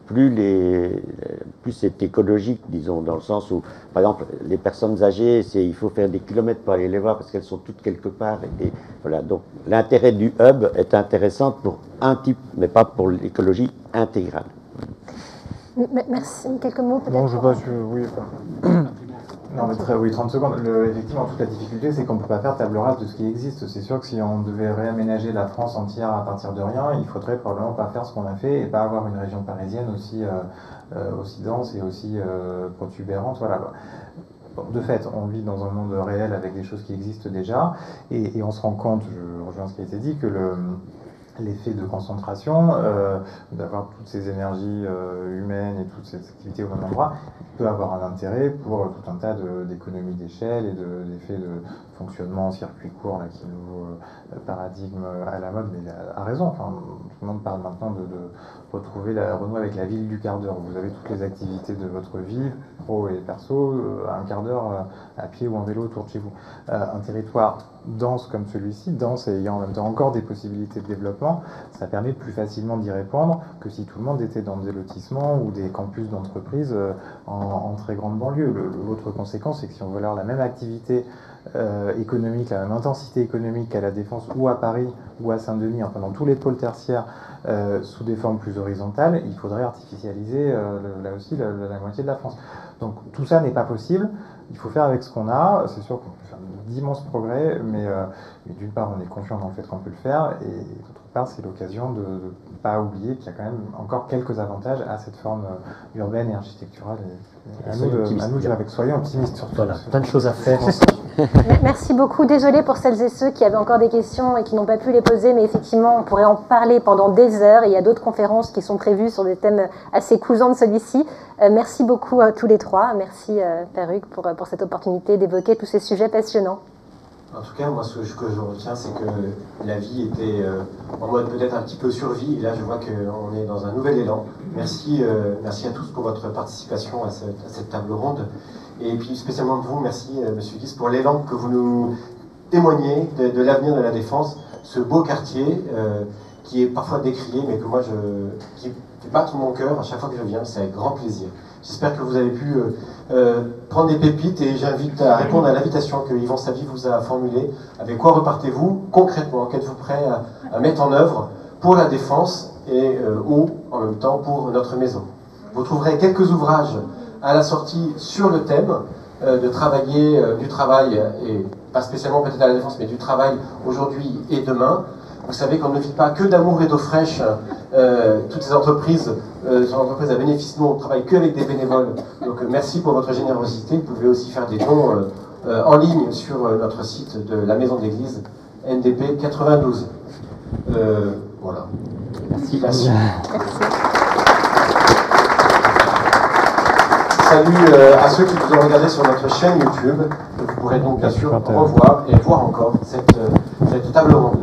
plus c'est écologique, disons, dans le sens où, par exemple, les personnes âgées, il faut faire des kilomètres pour aller les voir parce qu'elles sont toutes quelque part. Et voilà. Donc l'intérêt du hub est intéressant pour un type, mais pas pour l'écologie intégrale. Merci. Quelques mots peut-être? Bon, je sais pas, oui. Non, mais oui, 30 secondes. Effectivement, toute la difficulté, c'est qu'on ne peut pas faire table rase de ce qui existe. C'est sûr que si on devait réaménager la France entière à partir de rien, il faudrait probablement pas faire ce qu'on a fait et pas avoir une région parisienne aussi dense et aussi protubérante. Voilà. Bon, de fait, on vit dans un monde réel avec des choses qui existent déjà et on se rend compte, je rejoins ce qui a été dit, que l'effet de concentration, d'avoir toutes ces énergies humaines et toutes ces activités au même endroit, peut avoir un intérêt pour tout un tas d'économies d'échelle et d'effets de fonctionnement en circuit court, là, qui est nouveau paradigme à la mode, mais à raison. Enfin, tout le monde parle maintenant de retrouver renouer avec la ville du quart d'heure. Vous avez toutes les activités de votre vie, pro et perso, un quart d'heure à pied ou en vélo autour de chez vous. Un territoire dense comme celui-ci, dense et ayant en même temps encore des possibilités de développement, ça permet plus facilement d'y répondre que si tout le monde était dans des lotissements ou des campus d'entreprise en très grande banlieue. L'autre conséquence, c'est que si on veut avoir la même activité économique, la même intensité économique qu'à La Défense ou à Paris ou à Saint-Denis, enfin dans tous les pôles tertiaires, sous des formes plus horizontales, il faudrait artificialiser là aussi la moitié de la France. Donc tout ça n'est pas possible, il faut faire avec ce qu'on a. C'est sûr qu'on peut faire d'immenses progrès, mais d'une part on est confiant dans le fait qu'on peut le faire, et d'autre part c'est l'occasion de ne pas oublier qu'il y a quand même encore quelques avantages à cette forme urbaine et architecturale. Et à nous de jouer avec, soyons optimistes surtout. Voilà, plein de choses à faire. Merci beaucoup. Désolée pour celles et ceux qui avaient encore des questions et qui n'ont pas pu les poser, mais effectivement, on pourrait en parler pendant des heures. Et il y a d'autres conférences qui sont prévues sur des thèmes assez cousants de celui-ci. Merci beaucoup à tous les trois. Merci, Per-Hugues, pour cette opportunité d'évoquer tous ces sujets passionnants. En tout cas, moi, ce que je retiens, c'est que la vie était en mode peut-être un petit peu survie. Et là, je vois qu'on est dans un nouvel élan. Merci à tous pour votre participation à cette table ronde. Et puis, spécialement vous, merci, Monsieur Guis, pour l'élan que vous nous témoignez de l'avenir de La Défense, ce beau quartier qui est parfois décrié, mais que moi, qui fait battre mon cœur à chaque fois que je viens. C'est avec grand plaisir. J'espère que vous avez pu prendre des pépites, et j'invite à répondre à l'invitation que Yvan Savy vous a formulée. Avec quoi repartez-vous concrètement? Qu'êtes-vous prêt à mettre en œuvre pour La Défense et ou en même temps pour notre maison? Vous trouverez quelques ouvrages à la sortie sur le thème de travailler du travail, et pas spécialement peut-être à La Défense, mais du travail aujourd'hui et demain. Vous savez qu'on ne vit pas que d'amour et d'eau fraîche. Toutes ces entreprises sont entreprises à bénéfice. Nous, on ne travaille qu'avec des bénévoles. Donc merci pour votre générosité. Vous pouvez aussi faire des dons en ligne sur notre site de la Maison d'Église, NDP 92. Voilà. Merci. Merci. Salut à ceux qui nous ont regardé sur notre chaîne YouTube. Vous pourrez donc bien sûr revoir et voir encore cette table ronde.